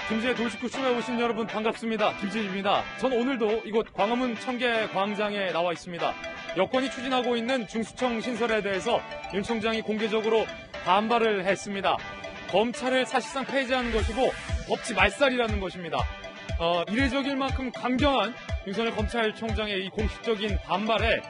김진의 돌직구쇼에 오신 여러분 반갑습니다. 김진입니다. 저는 오늘도 이곳 광화문 청계광장에 나와 있습니다. 여권이 추진하고 있는 중수청 신설에 대해서 윤 총장이 공개적으로 반발을 했습니다. 검찰을 사실상 폐지하는 것이고 법치 말살이라는 것입니다. 이례적일 만큼 강경한 윤석열 검찰총장의 이 공식적인 반발에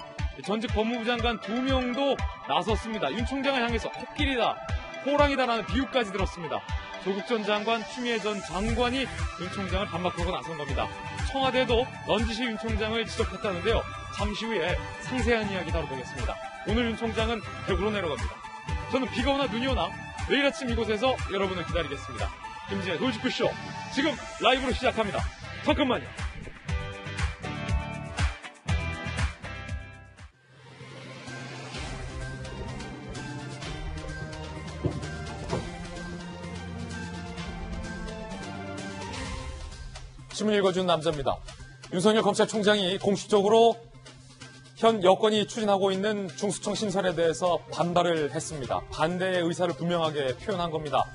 전직 법무부 장관 2명도 나섰습니다. 윤 총장을 향해서 코끼리다, 호랑이다라는 비유까지 들었습니다. 조국 전 장관, 추미애 전 장관이 윤 총장을 반박하고 나선 겁니다. 청와대도 넌지시 윤 총장을 지적했다는데요. 잠시 후에 상세한 이야기 다뤄보겠습니다. 오늘 윤 총장은 대구로 내려갑니다. 저는 비가 오나 눈이 오나 내일 아침 이곳에서 여러분을 기다리겠습니다. 김진의 돌직구쇼 지금 라이브로 시작합니다. 잠깐만요. 신문 읽어주는 남자입니다. 윤석열 검찰총장이 공식적으로 현 여권이 추진하고 있는 중수청 신설에 대해서 반발을 했습니다. 반대의 의사를 분명하게 표현한 겁니다.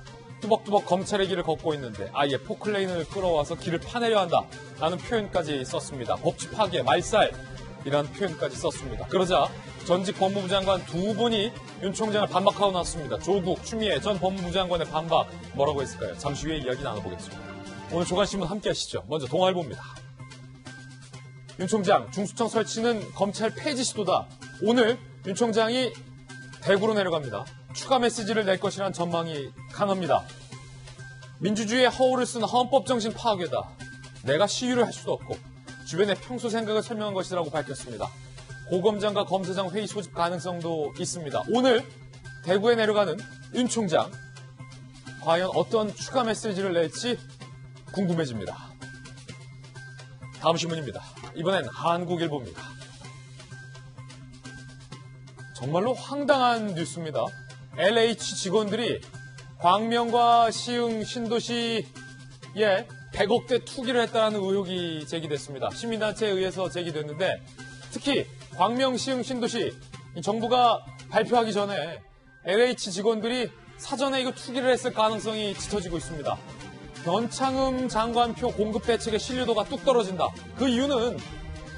뚜벅뚜벅 검찰의 길을 걷고 있는데 아예 포클레인을 끌어와서 길을 파내려 한다라는 표현까지 썼습니다. 법치 파괴, 말살이라는 표현까지 썼습니다. 그러자 전직 법무부 장관 2분이 윤 총장을 반박하고 나섰습니다. 조국, 추미애 전 법무부 장관의 반박 뭐라고 했을까요? 잠시 후에 이야기 나눠보겠습니다. 오늘 조간신문 함께 하시죠. 먼저 동아일보입니다. 윤 총장, 중수청 설치는 검찰 폐지 시도다. 오늘 윤 총장이 대구로 내려갑니다. 추가 메시지를 낼 것이라는 전망이 강합니다. 민주주의의 허울을 쓴 헌법 정신 파괴다. 내가 시위를 할 수도 없고 주변의 평소 생각을 설명한 것이라고 밝혔습니다. 고검장과 검사장 회의 소집 가능성도 있습니다. 오늘 대구에 내려가는 윤 총장, 과연 어떤 추가 메시지를 낼지 궁금해집니다. 다음 신문입니다. 이번엔 한국일보입니다. 정말로 황당한 뉴스입니다. LH 직원들이 광명과 시흥 신도시에 100억대 투기를 했다는 의혹이 제기됐습니다. 시민단체에 의해서 제기됐는데 특히 광명, 시흥, 신도시 정부가 발표하기 전에 LH 직원들이 사전에 이거 투기를 했을 가능성이 짙어지고 있습니다. 변창흠 장관표 공급 대책의 신뢰도가 뚝 떨어진다. 그 이유는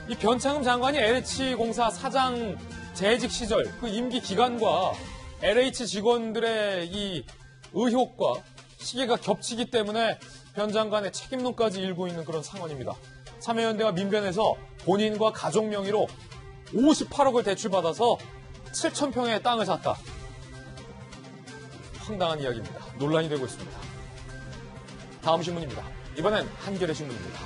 이 변창흠 장관이 LH공사 사장 재직 시절 그 임기 기간과 LH 직원들의 이 의혹과 시기가 겹치기 때문에 변 장관의 책임론까지 일고 있는 그런 상황입니다. 참여연대와 민변에서 본인과 가족 명의로 58억을 대출받아서 7,000평의 땅을 샀다. 황당한 이야기입니다. 논란이 되고 있습니다. 다음 신문입니다. 이번엔 한겨레 신문입니다.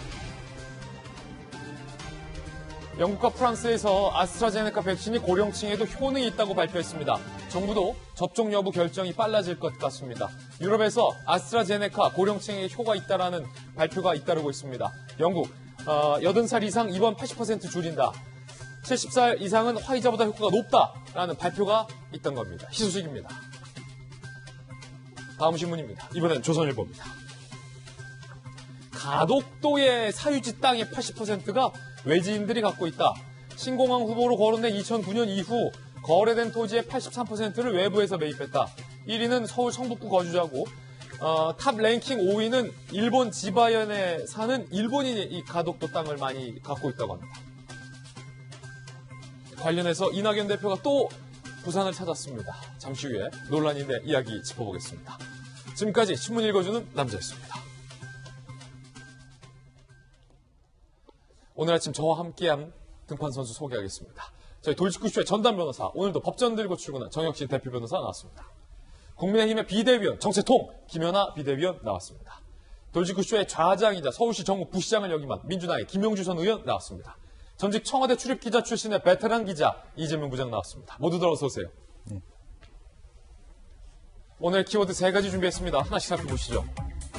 영국과 프랑스에서 아스트라제네카 백신이 고령층에도 효능이 있다고 발표했습니다. 정부도 접종 여부 결정이 빨라질 것 같습니다. 유럽에서 아스트라제네카 고령층에 효과가 있다라는 발표가 잇따르고 있습니다. 영국 80살 이상 입원 80% 줄인다. 70살 이상은 화이자보다 효과가 높다라는 발표가 있던 겁니다. 희소식입니다. 다음 신문입니다. 이번엔 조선일보입니다. 가덕도의 사유지 땅의 80%가 외지인들이 갖고 있다. 신공항 후보로 거론된 2009년 이후 거래된 토지의 83%를 외부에서 매입했다. 1위는 서울 성북구 거주자고 탑 랭킹 5위는 일본 지바현에 사는 일본인이 이 가덕도 땅을 많이 갖고 있다고 합니다. 관련해서 이낙연 대표가 또 부산을 찾았습니다. 잠시 후에 논란인데 이야기 짚어보겠습니다. 지금까지 신문 읽어주는 남자였습니다. 오늘 아침 저와 함께한 등판 선수 소개하겠습니다. 저희 돌직구쇼의 전담 변호사, 오늘도 법전 들고 출근한 정혁진 대표 변호사 나왔습니다. 국민의힘의 비대위원, 정세통, 김연아 비대위원 나왔습니다. 돌직구쇼의 좌장이자 서울시 정무 부시장을 역임한 민주당의 김용주 전 의원 나왔습니다. 전직 청와대 출입기자 출신의 베테랑 기자 이재명 부장 나왔습니다. 모두들 어서 오세요. 오늘 키워드 3가지 준비했습니다. 하나씩 살펴보시죠.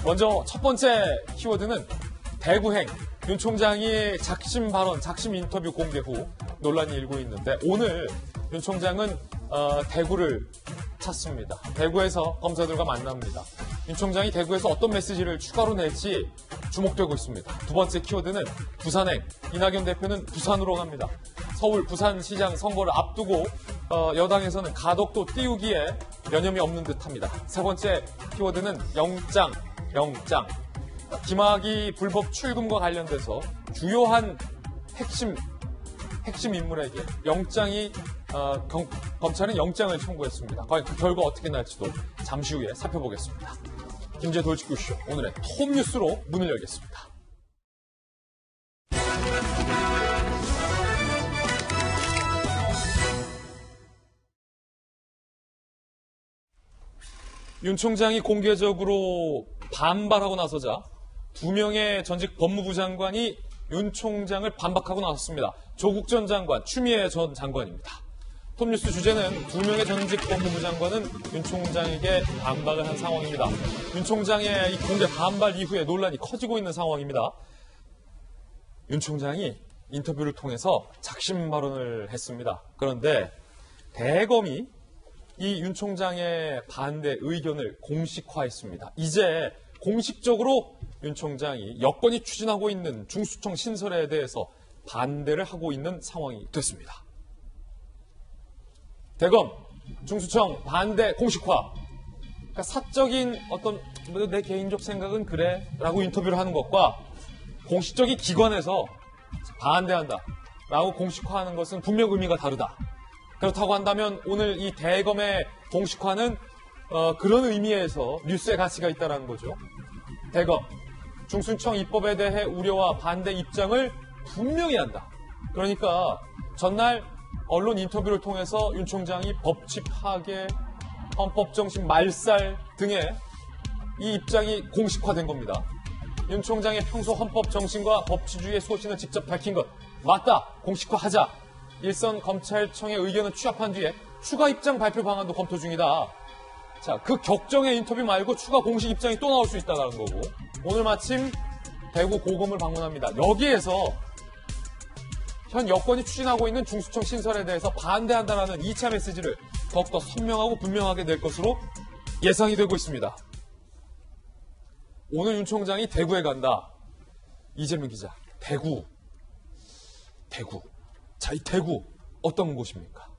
먼저 첫 번째 키워드는 대구행. 윤 총장이 작심 발언, 작심 인터뷰 공개 후 논란이 일고 있는데 오늘 윤 총장은 대구를 찾습니다. 대구에서 검사들과 만납니다. 윤 총장이 대구에서 어떤 메시지를 추가로 낼지 주목되고 있습니다. 두 번째 키워드는 부산행. 이낙연 대표는 부산으로 갑니다. 서울 부산시장 선거를 앞두고 여당에서는 가덕도 띄우기에 여념이 없는 듯합니다. 세 번째 키워드는 영장. 김학의 불법 출금과 관련돼서 주요한 핵심 인물에게 검찰은 영장을 청구했습니다. 과연 그 결과 어떻게 날지도 잠시 후에 살펴보겠습니다. 김재 돌직구쇼 오늘의 톱뉴스로 문을 열겠습니다. 윤 총장이 공개적으로 반발하고 나서자 2명의 전직 법무부 장관이 윤 총장을 반박하고 나섰습니다. 조국 전 장관, 추미애 전 장관입니다. 톱뉴스 주제는 2명의 전직 법무부 장관은 윤 총장에게 반박을 한 상황입니다. 윤 총장의 이 공개 반발 이후에 논란이 커지고 있는 상황입니다. 윤 총장이 인터뷰를 통해서 작심 발언을 했습니다. 그런데 대검이 이 윤 총장의 반대 의견을 공식화했습니다. 이제 공식적으로 윤 총장이 여권이 추진하고 있는 중수청 신설에 대해서 반대를 하고 있는 상황이 됐습니다. 대검, 중수청 반대 공식화. 그러니까 사적인 어떤 내 개인적 생각은 그래 라고 인터뷰를 하는 것과 공식적인 기관에서 반대한다 라고 공식화하는 것은 분명 의미가 다르다. 그렇다고 한다면 오늘 이 대검의 공식화는 그런 의미에서 뉴스의 가치가 있다는 거죠. 대검, 중수청 입법에 대해 우려와 반대 입장을 분명히 한다. 그러니까 전날 언론 인터뷰를 통해서 윤 총장이 법치 파괴, 헌법정신 말살 등의 이 입장이 공식화된 겁니다. 윤 총장의 평소 헌법정신과 법치주의의 소신을 직접 밝힌 것 맞다. 공식화하자. 일선 검찰청의 의견을 취합한 뒤에 추가 입장 발표 방안도 검토 중이다. 자, 그 격정의 인터뷰 말고 추가 공식 입장이 또 나올 수 있다는 거고 오늘 마침 대구 고검을 방문합니다. 여기에서 현 여권이 추진하고 있는 중수청 신설에 대해서 반대한다는 2차 메시지를 더욱더 선명하고 분명하게 낼 것으로 예상이 되고 있습니다. 오늘 윤 총장이 대구에 간다. 이재명 기자, 대구. 자, 이 대구 어떤 곳입니까?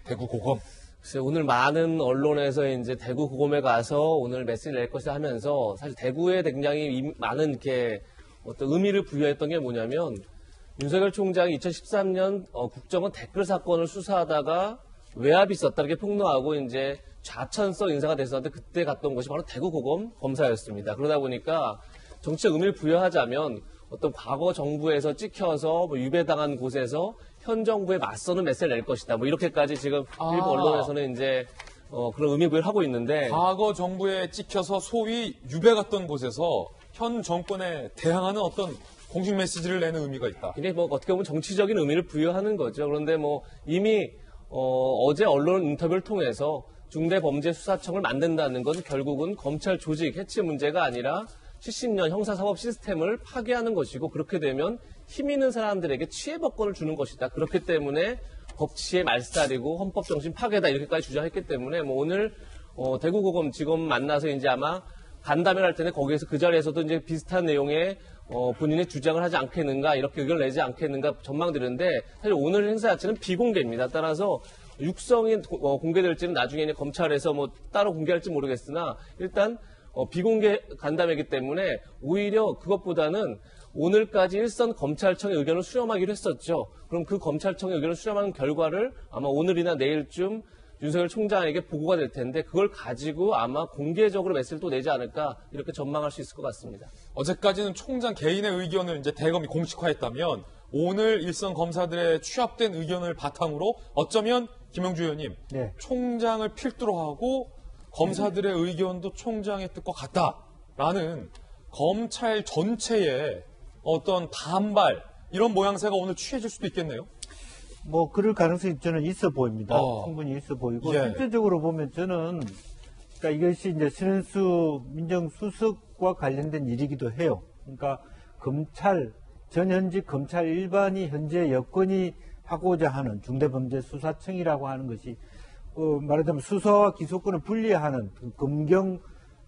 대구 고검. 글쎄, 오늘 많은 언론에서 이제 대구 고검에 가서 오늘 메시지를 낼 것이다 하면서 사실 대구에 굉장히 많은 이렇게 어떤 의미를 부여했던 게 뭐냐면 윤석열 총장이 2013년 국정원 댓글 사건을 수사하다가 외압이 있었다 이렇게 폭로하고 이제 좌천성 인사가 됐었는데 그때 갔던 곳이 바로 대구 고검 검사였습니다. 그러다 보니까 정치적 의미를 부여하자면 어떤 과거 정부에서 찍혀서 유배당한 곳에서 현 정부에 맞서는 메시지를 낼 것이다. 뭐 이렇게까지 지금 일부 언론에서는 이제 그런 의미 부여를 하고 있는데 과거 정부에 찍혀서 소위 유배 갔던 곳에서 현 정권에 대항하는 어떤 공식 메시지를 내는 의미가 있다. 이게 뭐 어떻게 보면 정치적인 의미를 부여하는 거죠. 그런데 뭐 이미 어제 언론 인터뷰를 통해서 중대범죄수사청을 만든다는 건 결국은 검찰 조직 해체 문제가 아니라 70년 형사사법 시스템을 파괴하는 것이고 그렇게 되면 힘 있는 사람들에게 취해법권을 주는 것이다. 그렇기 때문에 법치의 말살이고 헌법정신 파괴다 이렇게까지 주장했기 때문에 뭐 오늘 대구고검 직원 만나서 이제 아마 간담회를 할 텐데 거기에서 그 자리에서도 이제 비슷한 내용의 본인의 주장을 하지 않겠는가 이렇게 의견을 내지 않겠는가 전망되는데 사실 오늘 행사 자체는 비공개입니다. 따라서 육성이 공개될지는 나중에 검찰에서 뭐 따로 공개할지 모르겠으나 일단 비공개 간담회이기 때문에 오히려 그것보다는 오늘까지 일선 검찰청의 의견을 수렴하기로 했었죠. 그럼 그 검찰청의 의견을 수렴하는 결과를 아마 오늘이나 내일쯤 윤석열 총장에게 보고가 될 텐데 그걸 가지고 아마 공개적으로 메시지를 또 내지 않을까 이렇게 전망할 수 있을 것 같습니다. 어제까지는 총장 개인의 의견을 이제 대검이 공식화했다면 오늘 일선 검사들의 취합된 의견을 바탕으로 어쩌면 김영주 의원님 총장을 필두로 하고 검사들의 의견도 총장의 뜻과 같다라는 검찰 전체의 어떤 반발 이런 모양새가 오늘 취해질 수도 있겠네요. 뭐 그럴 가능성이 저는 있어 보입니다. 충분히 있어 보이고 실제적으로 보면 저는 그러니까 이것이 이제 신은수 민정수석과 관련된 일이기도 해요. 그러니까 검찰 전현직 검찰 일반이 현재 여건이 하고자 하는 중대범죄수사청이라고 하는 것이 말하자면 수사와 기소권을 분리하는 그 검경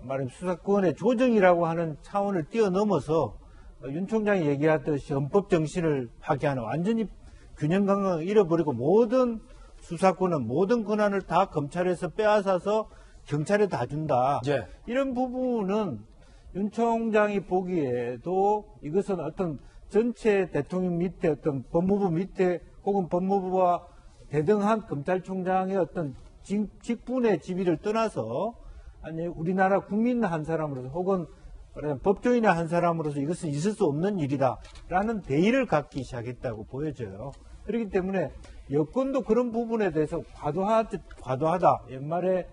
말하자면 수사권의 조정이라고 하는 차원을 뛰어넘어서 윤 총장이 얘기하듯이 헌법 정신을 파괴하는 완전히 균형 감각을 잃어버리고 모든 수사권은 모든 권한을 다 검찰에서 빼앗아서 경찰에 다 준다. 이런 부분은 윤 총장이 보기에도 이것은 어떤 전체 대통령 밑에 어떤 법무부 밑에 혹은 법무부와 대등한 검찰총장의 어떤 직분의 지위를 떠나서 아니 우리나라 국민 한 사람으로서 혹은 법조인의 한 사람으로서 이것은 있을 수 없는 일이다라는 대의를 갖기 시작했다고 보여져요. 그렇기 때문에 여권도 그런 부분에 대해서 과도하다. 옛말에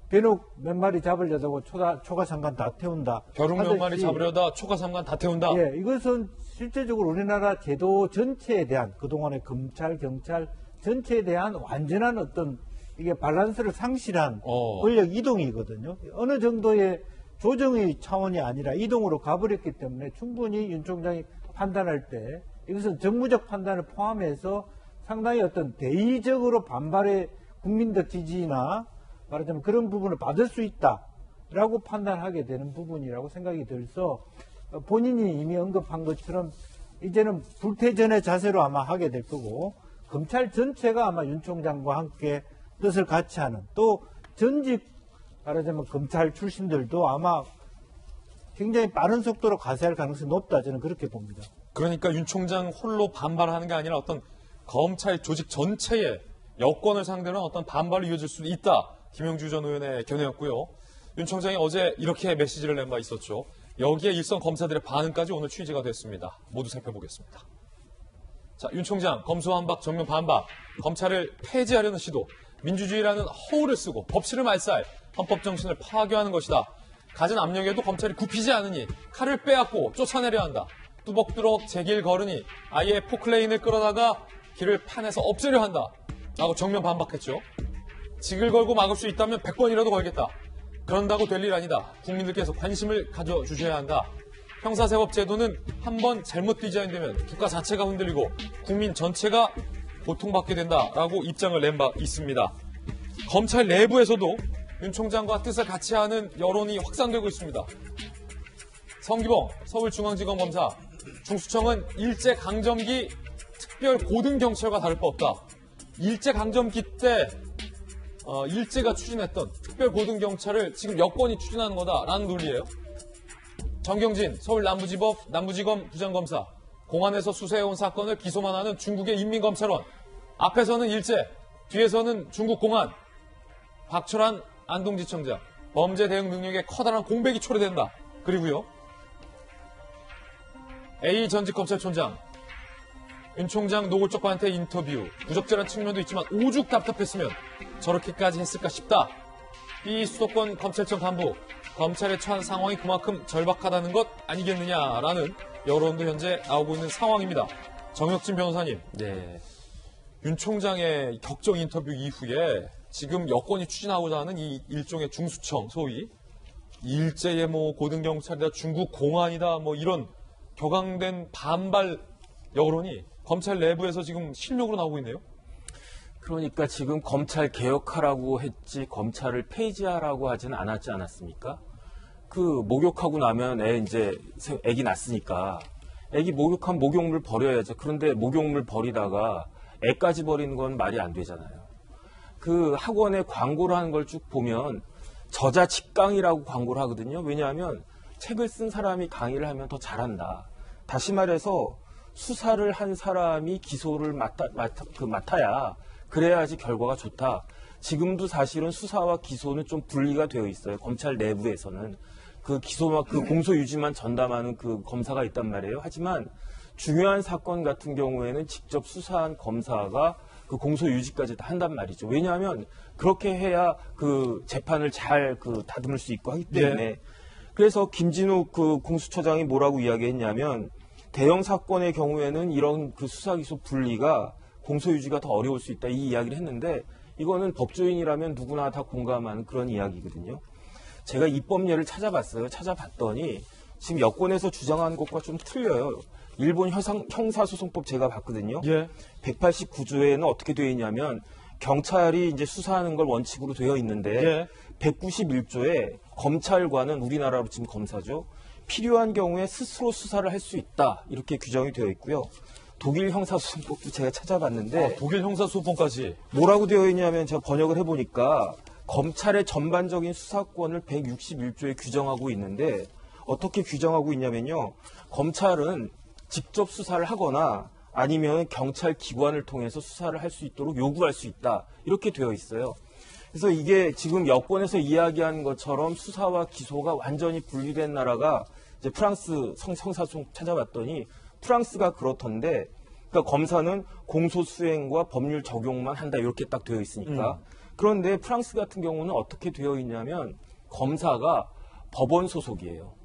배옥 몇 마리 잡으려다고 초가삼간 다 태운다. 벼룩 몇 마리 잡으려다 초가삼간 다 태운다. 예, 이것은 실제적으로 우리나라 제도 전체에 대한 그동안의 검찰, 경찰 전체에 대한 완전한 어떤 이게 밸런스를 상실한 권력 이동이거든요. 어느 정도의 조정의 차원이 아니라 이동으로 가버렸기 때문에 충분히 윤 총장이 판단할 때 이것은 정무적 판단을 포함해서 상당히 어떤 대의적으로 반발의 국민적 지지나 말하자면 그런 부분을 받을 수 있다라고 판단하게 되는 부분이라고 생각이 들어서 본인이 이미 언급한 것처럼 이제는 불태전의 자세로 아마 하게 될 거고 검찰 전체가 아마 윤 총장과 함께 뜻을 같이 하는 또 전직 말하자면 검찰 출신들도 아마 굉장히 빠른 속도로 가세할 가능성이 높다 저는 그렇게 봅니다. 그러니까 윤 총장 홀로 반발하는 게 아니라 어떤 검찰 조직 전체에 여권을 상대로 어떤 반발이 이어질 수도 있다. 김영주 전 의원의 견해였고요. 윤 총장이 어제 이렇게 메시지를 낸 바 있었죠. 여기에 일선 검사들의 반응까지 오늘 취재가 됐습니다. 모두 살펴보겠습니다. 자, 윤 총장 검수완박 정면 반박, 검찰을 폐지하려는 시도, 민주주의라는 허울을 쓰고 법치를 말살, 헌법 정신을 파괴하는 것이다. 가진 압력에도 검찰이 굽히지 않으니 칼을 빼앗고 쫓아내려 한다. 뚜벅뚜벅 제 길 걸으니 아예 포클레인을 끌어다가 길을 판에서 없애려 한다. 라고 정면 반박했죠. 직을 걸고 막을 수 있다면 100번이라도 걸겠다. 그런다고 될 일 아니다. 국민들께서 관심을 가져주셔야 한다. 형사사법 제도는 한번 잘못 디자인되면 국가 자체가 흔들리고 국민 전체가 고통받게 된다라고 입장을 낸 바 있습니다. 검찰 내부에서도 윤 총장과 뜻을 같이 하는 여론이 확산되고 있습니다. 성기봉 서울중앙지검 검사, 중수청은 일제강점기 특별고등경찰과 다를 바 없다. 일제강점기 때 일제가 추진했던 특별고등경찰을 지금 여권이 추진하는 거다라는 논리예요. 정경진 서울 남부지검 부장검사, 공안에서 수사해온 사건을 기소만 하는 중국의 인민검찰원, 앞에서는 일제, 뒤에서는 중국 공안, 박철환 안동지청장, 범죄 대응 능력에 커다란 공백이 초래된다. 그리고요, A 전직 검찰총장, 윤 총장 노골적과한테 인터뷰, 부적절한 측면도 있지만 오죽 답답했으면 저렇게까지 했을까 싶다. B 수도권 검찰청 간부, 검찰에 처한 상황이 그만큼 절박하다는 것 아니겠느냐라는 여론도 현재 나오고 있는 상황입니다. 정혁진 변호사님, 네. 윤 총장의 격정 인터뷰 이후에 지금 여권이 추진하고자 하는 이 일종의 중수청, 소위 일제의 뭐 고등경찰이다, 중국 공안이다, 뭐 이런 격앙된 반발 여론이 검찰 내부에서 지금 실력으로 나오고 있네요. 그러니까 지금 검찰 개혁하라고 했지 검찰을 폐지하라고 하지는 않았지 않았습니까? 그 목욕하고 나면 애기 낳았으니까 애기 목욕한 목욕물 버려야죠. 그런데 목욕물 버리다가 애까지 버리는 건 말이 안 되잖아요. 그 학원에 광고를 하는 걸 쭉 보면 저자 직강이라고 광고를 하거든요. 왜냐하면 책을 쓴 사람이 강의를 하면 더 잘한다. 다시 말해서 수사를 한 사람이 기소를 맡아야 그래야지 결과가 좋다. 지금도 사실은 수사와 기소는 좀 분리가 되어 있어요. 검찰 내부에서는. 그 기소와 그 공소 유지만 전담하는 그 검사가 있단 말이에요. 하지만 중요한 사건 같은 경우에는 직접 수사한 검사가 그 공소 유지까지 다 한단 말이죠. 왜냐하면 그렇게 해야 그 재판을 잘 다듬을 수 있고 하기 때문에. 네. 그래서 김진욱 그 공수처장이 뭐라고 이야기했냐면 대형 사건의 경우에는 이런 그 수사 기소 분리가 공소 유지가 더 어려울 수 있다 이 이야기를 했는데 이거는 법조인이라면 누구나 다 공감하는 그런 이야기거든요. 제가 입법례를 찾아봤어요. 찾아봤더니 지금 여권에서 주장하는 것과 좀 틀려요. 일본 형사소송법 제가 봤거든요. 예. 189조에는 어떻게 되어 있냐면 경찰이 이제 수사하는 걸 원칙으로 되어 있는데 예. 191조에 검찰관은 우리나라로 지금 검사죠. 필요한 경우에 스스로 수사를 할 수 있다. 이렇게 규정이 되어 있고요. 독일 형사소송법도 제가 찾아봤는데 독일 형사소송까지 뭐라고 되어 있냐면 제가 번역을 해보니까 검찰의 전반적인 수사권을 161조에 규정하고 있는데 어떻게 규정하고 있냐면요. 검찰은 직접 수사를 하거나 아니면 경찰 기관을 통해서 수사를 할 수 있도록 요구할 수 있다. 이렇게 되어 있어요. 그래서 이게 지금 여권에서 이야기한 것처럼 수사와 기소가 완전히 분리된 나라가 이제 프랑스 성사송 찾아봤더니 프랑스가 그렇던데, 그러니까 검사는 공소 수행과 법률 적용만 한다 이렇게 딱 되어 있으니까. 그런데 프랑스 같은 경우는 어떻게 되어 있냐면 검사가 법원 소속이에요.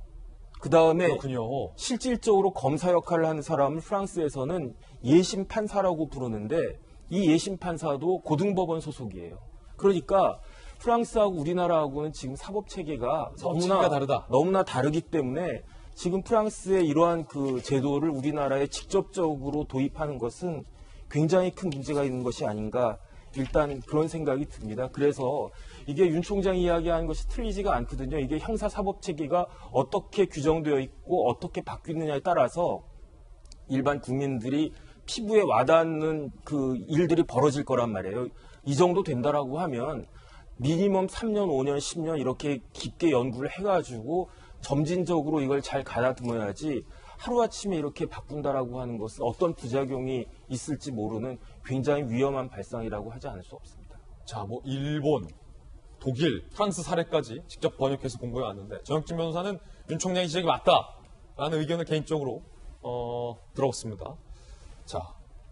그 다음에 그렇군요. 실질적으로 검사 역할을 하는 사람을 프랑스에서는 예심 판사라고 부르는데 이 예심 판사도 고등법원 소속이에요. 그러니까 프랑스하고 우리나라하고는 지금 사법 체계가 너무나 다르기 때문에 지금 프랑스의 이러한 그 제도를 우리나라에 직접적으로 도입하는 것은 굉장히 큰 문제가 있는 것이 아닌가, 일단 그런 생각이 듭니다. 그래서 이게 윤 총장이 이야기하는 것이 틀리지가 않거든요. 이게 형사사법체계가 어떻게 규정되어 있고 어떻게 바뀌느냐에 따라서 일반 국민들이 피부에 와닿는 그 일들이 벌어질 거란 말이에요. 이 정도 된다라고 하면 미니멈 3년, 5년, 10년 이렇게 깊게 연구를 해가지고 점진적으로 이걸 잘 가다듬어야지 하루아침에 이렇게 바꾼다라고 하는 것은 어떤 부작용이 있을지 모르는 굉장히 위험한 발상이라고 하지 않을 수 없습니다. 자, 뭐 일본, 독일, 프랑스 사례까지 직접 번역해서 공부해 왔는데 정혁진 변호사는 윤 총장의 지적이 맞다라는 의견을 개인적으로 들어봤습니다. 자,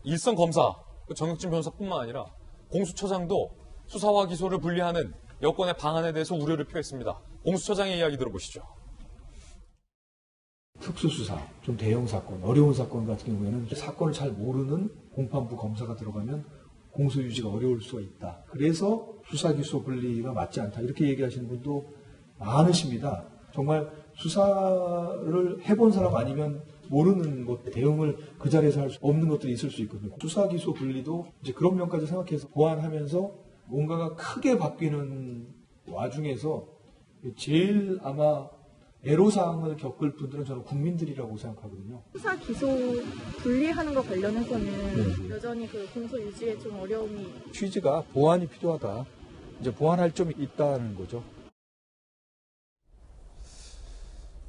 일선 검사 정혁진 변호사뿐만 아니라 공수처장도 수사와 기소를 분리하는 여권의 방안에 대해서 우려를 표했습니다. 공수처장의 이야기 들어보시죠. 특수수사, 좀 대형 사건, 어려운 사건 같은 경우에는 사건을 잘 모르는 공판부 검사가 들어가면 공소 유지가 어려울 수가 있다. 그래서 수사 기소 분리가 맞지 않다. 이렇게 얘기하시는 분도 많으십니다. 정말 수사를 해본 사람 아니면 모르는 것, 대응을 그 자리에서 할 수 없는 것들이 있을 수 있거든요. 수사 기소 분리도 이제 그런 면까지 생각해서 보완하면서 뭔가가 크게 바뀌는 와중에서 제일 아마 애로사항을 겪을 분들은 저는 국민들이라고 생각하거든요. 수사 기소 분리하는 것 관련해서는 여전히 그 공소 유지에 좀 어려움이 취지가 보완이 필요하다. 이제 보완할 점이 있다는 거죠.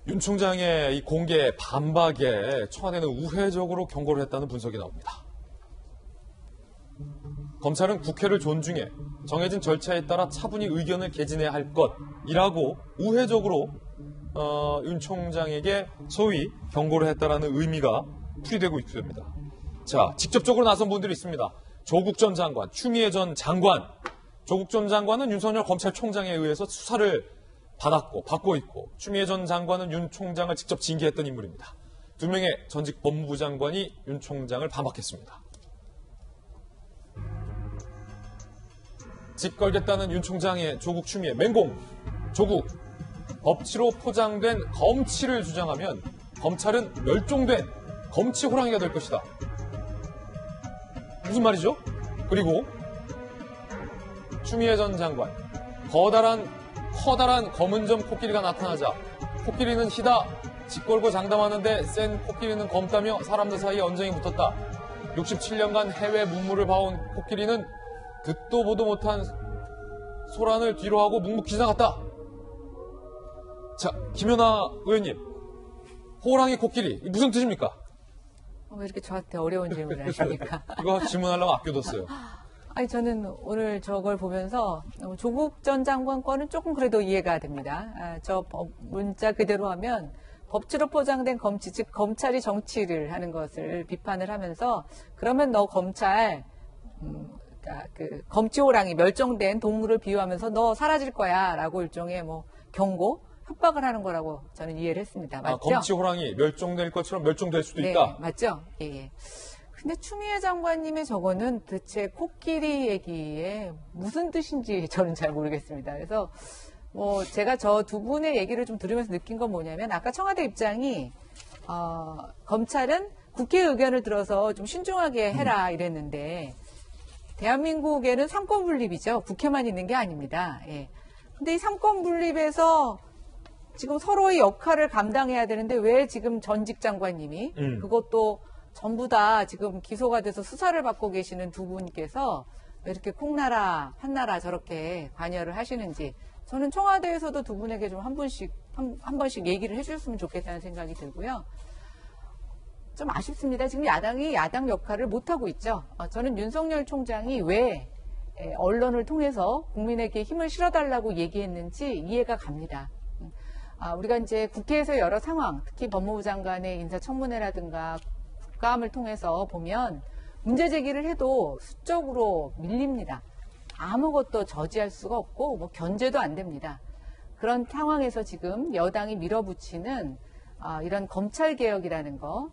윤 총장의 이 공개 반박에 청와대는 우회적으로 경고를 했다는 분석이 나옵니다. 검찰은 국회를 존중해 정해진 절차에 따라 차분히 의견을 개진해야 할 것이라고 우회적으로 윤 총장에게 소위 경고를 했다라는 의미가 풀이되고 있습니다. 자, 직접적으로 나선 분들이 있습니다. 조국 전 장관, 추미애 전 장관. 조국 전 장관은 윤석열 검찰총장에 의해서 수사를 받고 있고, 추미애 전 장관은 윤 총장을 직접 징계했던 인물입니다. 두 명의 전직 법무부 장관이 윤 총장을 반박했습니다. 짓걸겠다는 윤 총장의 조국 추미애 맹공. 조국, 법치로 포장된 검치를 주장하면 검찰은 멸종된 검치 호랑이가 될 것이다. 무슨 말이죠? 그리고 추미애 전 장관, 커다란 검은 점 코끼리가 나타나자 코끼리는 희다, 짓걸고 장담하는데 센 코끼리는 검다며 사람들 사이에 언쟁이 붙었다. 67년간 해외 문물을 봐온 코끼리는 듣도 보도 못한 소란을 뒤로하고 묵묵히 지나갔다. 자, 김연아 의원님, 호랑이 코끼리 무슨 뜻입니까? 왜 이렇게 저한테 어려운 질문을 하십니까? 이거 질문하려고 아껴뒀어요. 아니, 저는 오늘 저걸 보면서 조국 전 장관 거는 조금 그래도 이해가 됩니다. 저 문자 그대로 하면 법치로 포장된 검치, 즉 검찰이 정치를 하는 것을 비판을 하면서 그러면 너 검찰 그러니까 그 검치호랑이 멸종된 동물을 비유하면서 너 사라질 거야라고 일종의 뭐 경고, 협박을 하는 거라고 저는 이해를 했습니다. 맞죠? 검치호랑이 멸종될 것처럼 멸종될 수도 네, 있다. 맞죠? 예. 근데 추미애 장관님의 저거는 대체 코끼리 얘기에 무슨 뜻인지 저는 잘 모르겠습니다. 그래서 뭐 제가 저 두 분의 얘기를 좀 들으면서 느낀 건 뭐냐면 아까 청와대 입장이 검찰은 국회 의견을 들어서 좀 신중하게 해라 이랬는데 대한민국에는 삼권 분립이죠. 국회만 있는 게 아닙니다. 예. 근데 이 삼권 분립에서 지금 서로의 역할을 감당해야 되는데 왜 지금 전직 장관님이 그것도 전부 다 지금 기소가 돼서 수사를 받고 계시는 두 분께서 왜 이렇게 콩나라, 판나라 저렇게 관여를 하시는지 저는 청와대에서도 두 분에게 좀 한 한 번씩 얘기를 해주셨으면 좋겠다는 생각이 들고요. 좀 아쉽습니다. 지금 야당이 야당 역할을 못하고 있죠. 저는 윤석열 총장이 왜 언론을 통해서 국민에게 힘을 실어달라고 얘기했는지 이해가 갑니다. 우리가 이제 국회에서 여러 상황, 특히 법무부 장관의 인사청문회라든가 국감을 통해서 보면 문제 제기를 해도 수적으로 밀립니다. 아무것도 저지할 수가 없고 뭐 견제도 안 됩니다. 그런 상황에서 지금 여당이 밀어붙이는 이런 검찰개혁이라는 거,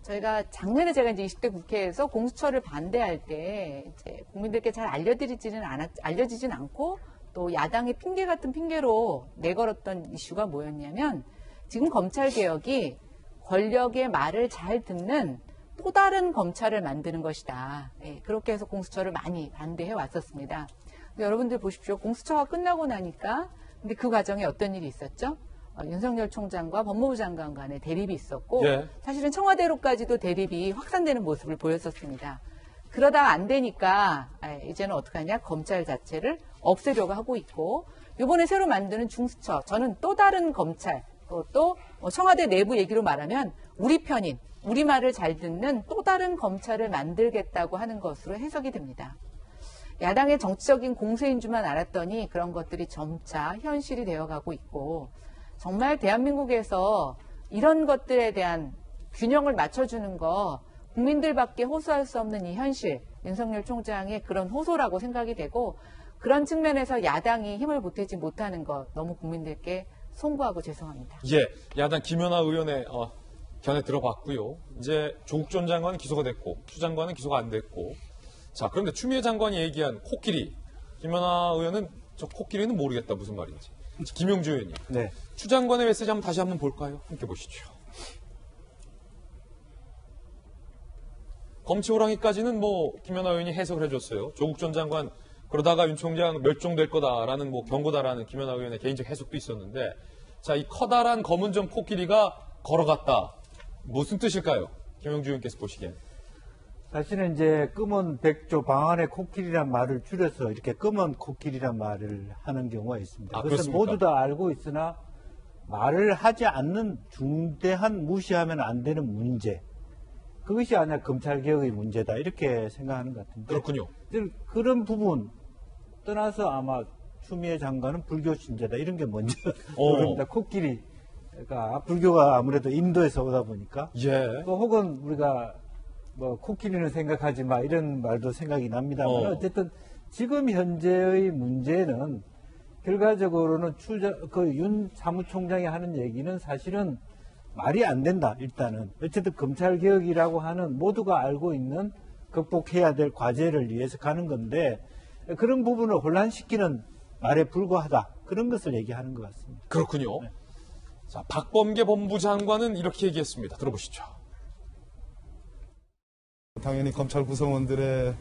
저희가 작년에 제가 이제 20대 국회에서 공수처를 반대할 때 이제 국민들께 잘 알려지진 않고 또 야당의 핑계 같은 핑계로 내걸었던 이슈가 뭐였냐면 지금 검찰개혁이 권력의 말을 잘 듣는 또 다른 검찰을 만드는 것이다. 그렇게 해서 공수처를 많이 반대해 왔었습니다. 여러분들 보십시오. 공수처가 끝나고 나니까 근데 그 과정에 어떤 일이 있었죠? 윤석열 총장과 법무부 장관 간의 대립이 있었고 사실은 청와대로까지도 대립이 확산되는 모습을 보였었습니다. 그러다가 안 되니까 이제는 어떻게 하냐? 검찰 자체를 없애려고 하고 있고 이번에 새로 만드는 중수처, 저는 또 다른 검찰, 그것도 청와대 내부 얘기로 말하면 우리 편인, 우리 말을 잘 듣는 또 다른 검찰을 만들겠다고 하는 것으로 해석이 됩니다. 야당의 정치적인 공세인 줄만 알았더니 그런 것들이 점차 현실이 되어가고 있고 정말 대한민국에서 이런 것들에 대한 균형을 맞춰주는 거 국민들밖에 호소할 수 없는 이 현실, 윤석열 총장의 그런 호소라고 생각이 되고 그런 측면에서 야당이 힘을 보태지 못하는 것 너무 국민들께 송구하고 죄송합니다. 야당 김연아 의원의 견해 들어봤고요. 이제 조국 전 장관은 기소가 됐고 추 장관은 기소가 안 됐고 자 그런데 추미애 장관이 얘기한 코끼리 김연아 의원은 저 코끼리는 모르겠다 무슨 말인지 김용주 의원님 추 장관의 메시지 다시 한번 볼까요? 함께 보시죠. 검치 호랑이까지는 김연아 의원이 해석을 해줬어요. 조국 전 장관 그러다가 윤 총장 멸종될 거다라는 경고다라는 김연아 의원의 개인적 해석도 있었는데 자 이 커다란 검은 점 코끼리가 걸어갔다. 무슨 뜻일까요? 김용주 의원께서 보시기엔. 사실은 이제 검은 백조 방안의 코끼리란 말을 줄여서 이렇게 검은 코끼리란 말을 하는 경우가 있습니다. 그것은 그렇습니까? 모두 다 알고 있으나 말을 하지 않는 중대한 무시하면 안 되는 문제. 그것이 아니라 검찰개혁의 문제다. 이렇게 생각하는 것 같은데. 그렇군요. 그런 부분 떠나서 아마 추미애 장관은 불교 신자다. 이런 게 먼저 모릅니다. 코끼리가 불교가 아무래도 인도에서 오다 보니까. 또 혹은 우리가 코끼리는 생각하지 마 이런 말도 생각이 납니다만 어쨌든 지금 현재의 문제는 결과적으로는 윤 사무총장이 하는 얘기는 사실은 말이 안 된다. 일단은 어쨌든 검찰개혁이라고 하는 모두가 알고 있는 극복해야 될 과제를 위해서 가는 건데 그런 부분을 혼란시키는 말에 불과하다. 그런 것을 얘기하는 것 같습니다. 그렇군요. 자, 박범계 법무부 장관은 이렇게 얘기했습니다. 들어보시죠. 당연히 검찰 구성원들의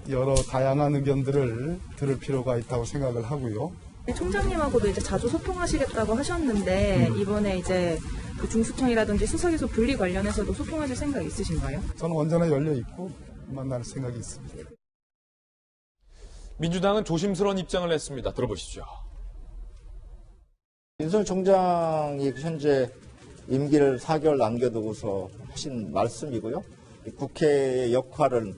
여러 다양한 의견들을 들을 필요가 있다고 생각을 하고요. 총장님하고도 이제 자주 소통하시겠다고 하셨는데 이번에 이제 그 중수청이라든지 수사기소 분리 관련해서도 소통하실 생각 있으신가요? 저는 언제나 열려 있고 만날 생각이 있습니다. 민주당은 조심스러운 입장을 냈습니다. 들어보시죠. 윤석열 총장이 현재 임기를 4개월 남겨두고서 하신 말씀이고요. 국회의 역할은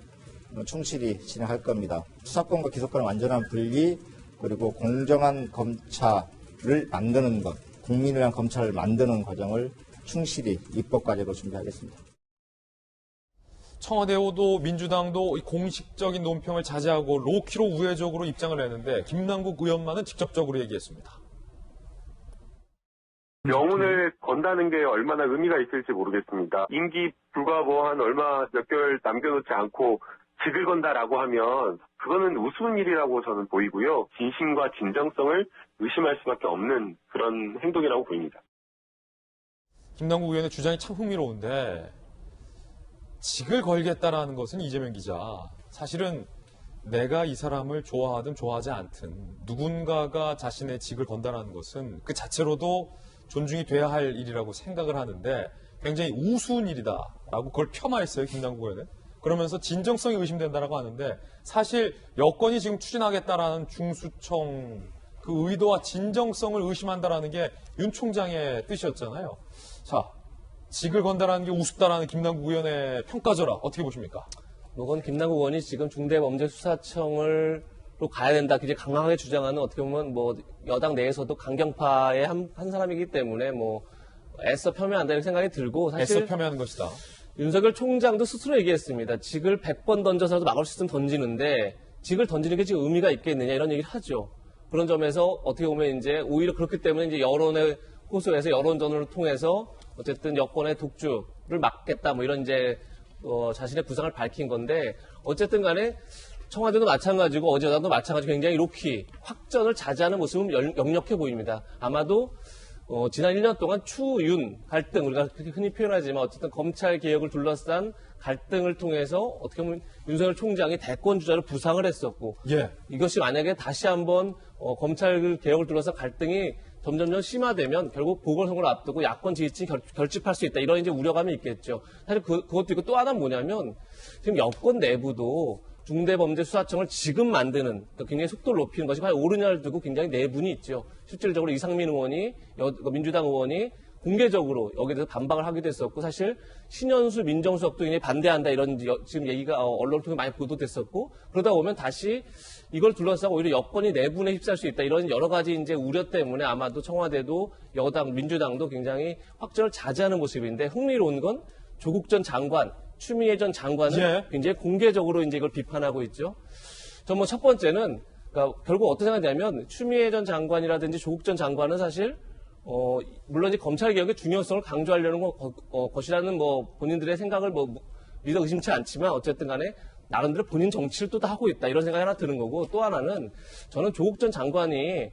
충실히 진행할 겁니다. 수사권과 기소권의 완전한 분리 그리고 공정한 검찰을 만드는 것, 국민을 위한 검찰을 만드는 과정을 충실히 입법과제로 준비하겠습니다. 청와대도 민주당도 공식적인 논평을 자제하고 로키로 우회적으로 입장을 내는데 김남국 의원만은 직접적으로 얘기했습니다. 명운을 건다는 게 얼마나 의미가 있을지 모르겠습니다. 임기 불과 몇 개월 남겨놓지 않고 직을 건다라고 하면 그거는 우스운 일이라고 저는 보이고요. 진심과 진정성을 의심할 수밖에 없는 그런 행동이라고 보입니다. 김남국 의원의 주장이 참 흥미로운데 직을 걸겠다라는 것은 이재명 기자 사실은 내가 이 사람을 좋아하든 좋아하지 않든 누군가가 자신의 직을 건다는 것은 그 자체로도 존중이 돼야 할 일이라고 생각을 하는데 굉장히 우스운 일이다라고 그걸 폄하했어요. 김남국 의원은. 그러면서 진정성이 의심된다라고 하는데 사실 여권이 지금 추진하겠다라는 중수청 그 의도와 진정성을 의심한다라는 게 윤 총장의 뜻이었잖아요. 자, 직을 건다라는 게 우습다라는 김남국 의원의 평가절하 어떻게 보십니까? 그건 김남국 의원이 지금 중대범죄수사청으로 가야 된다, 굉장히 강하게 주장하는 어떻게 보면 뭐 여당 내에서도 강경파의 한 사람이기 때문에 뭐 애써 폄훼한다 이런 생각이 들고 사실 애써 폄훼하는 것이다. 윤석열 총장도 스스로 얘기했습니다. 직을 100번 던져서도 막을 수 있으면 던지는데 직을 던지는 게 지금 의미가 있겠느냐 이런 얘기를 하죠. 그런 점에서 어떻게 보면 이제 오히려 그렇기 때문에 이제 여론의 호소에서 여론전을 통해서 어쨌든 여권의 독주를 막겠다 뭐 이런 이제 자신의 구상을 밝힌 건데 어쨌든 간에 청와대도 마찬가지고 어제 여당도 마찬가지고 굉장히 로키 확전을 자제하는 모습은 역력해 보입니다. 아마도 지난 1년 동안 추윤 갈등, 우리가 그렇게 흔히 표현하지만 어쨌든 검찰 개혁을 둘러싼 갈등을 통해서 어떻게 보면 윤석열 총장이 대권 주자로 부상을 했었고 예. 이것이 만약에 다시 한번 검찰 개혁을 둘러싼 갈등이 점점점 심화되면 결국 보궐선거를 앞두고 야권 지지층이 결집할 수 있다. 이런 이제 우려감이 있겠죠. 사실 그것도 있고 또 하나는 뭐냐면 지금 여권 내부도 중대범죄수사청을 지금 만드는 굉장히 속도를 높이는 것이 과연 옳으냐를 두고 굉장히 내분이 있죠. 실질적으로 이상민 의원이 민주당 의원이 공개적으로 여기에 대해서 반박을 하기도 했었고 사실 신현수 민정수석도 굉장히 반대한다 이런 지금 얘기가 언론을 통해 많이 보도됐었고 그러다 보면 다시 이걸 둘러싸고 오히려 여권이 내분에 휩싸일 수 있다 이런 여러 가지 이제 우려 때문에 아마도 청와대도 여당 민주당도 굉장히 확전을 자제하는 모습인데 흥미로운 건 조국 전 장관 추미애 전 장관은 예. 굉장히 공개적으로 이제 이걸 비판하고 있죠. 전 뭐 첫 번째는 그러니까 결국 어떤 생각이냐면 추미애 전 장관이라든지 조국 전 장관은 사실 물론 이제 검찰 개혁의 중요성을 강조하려는 것이라는 뭐 본인들의 생각을 뭐 믿어 의심치 않지만 어쨌든 간에 나름대로 본인 정치를 또 다 하고 있다 이런 생각이 하나 드는 거고 또 하나는 저는 조국 전 장관이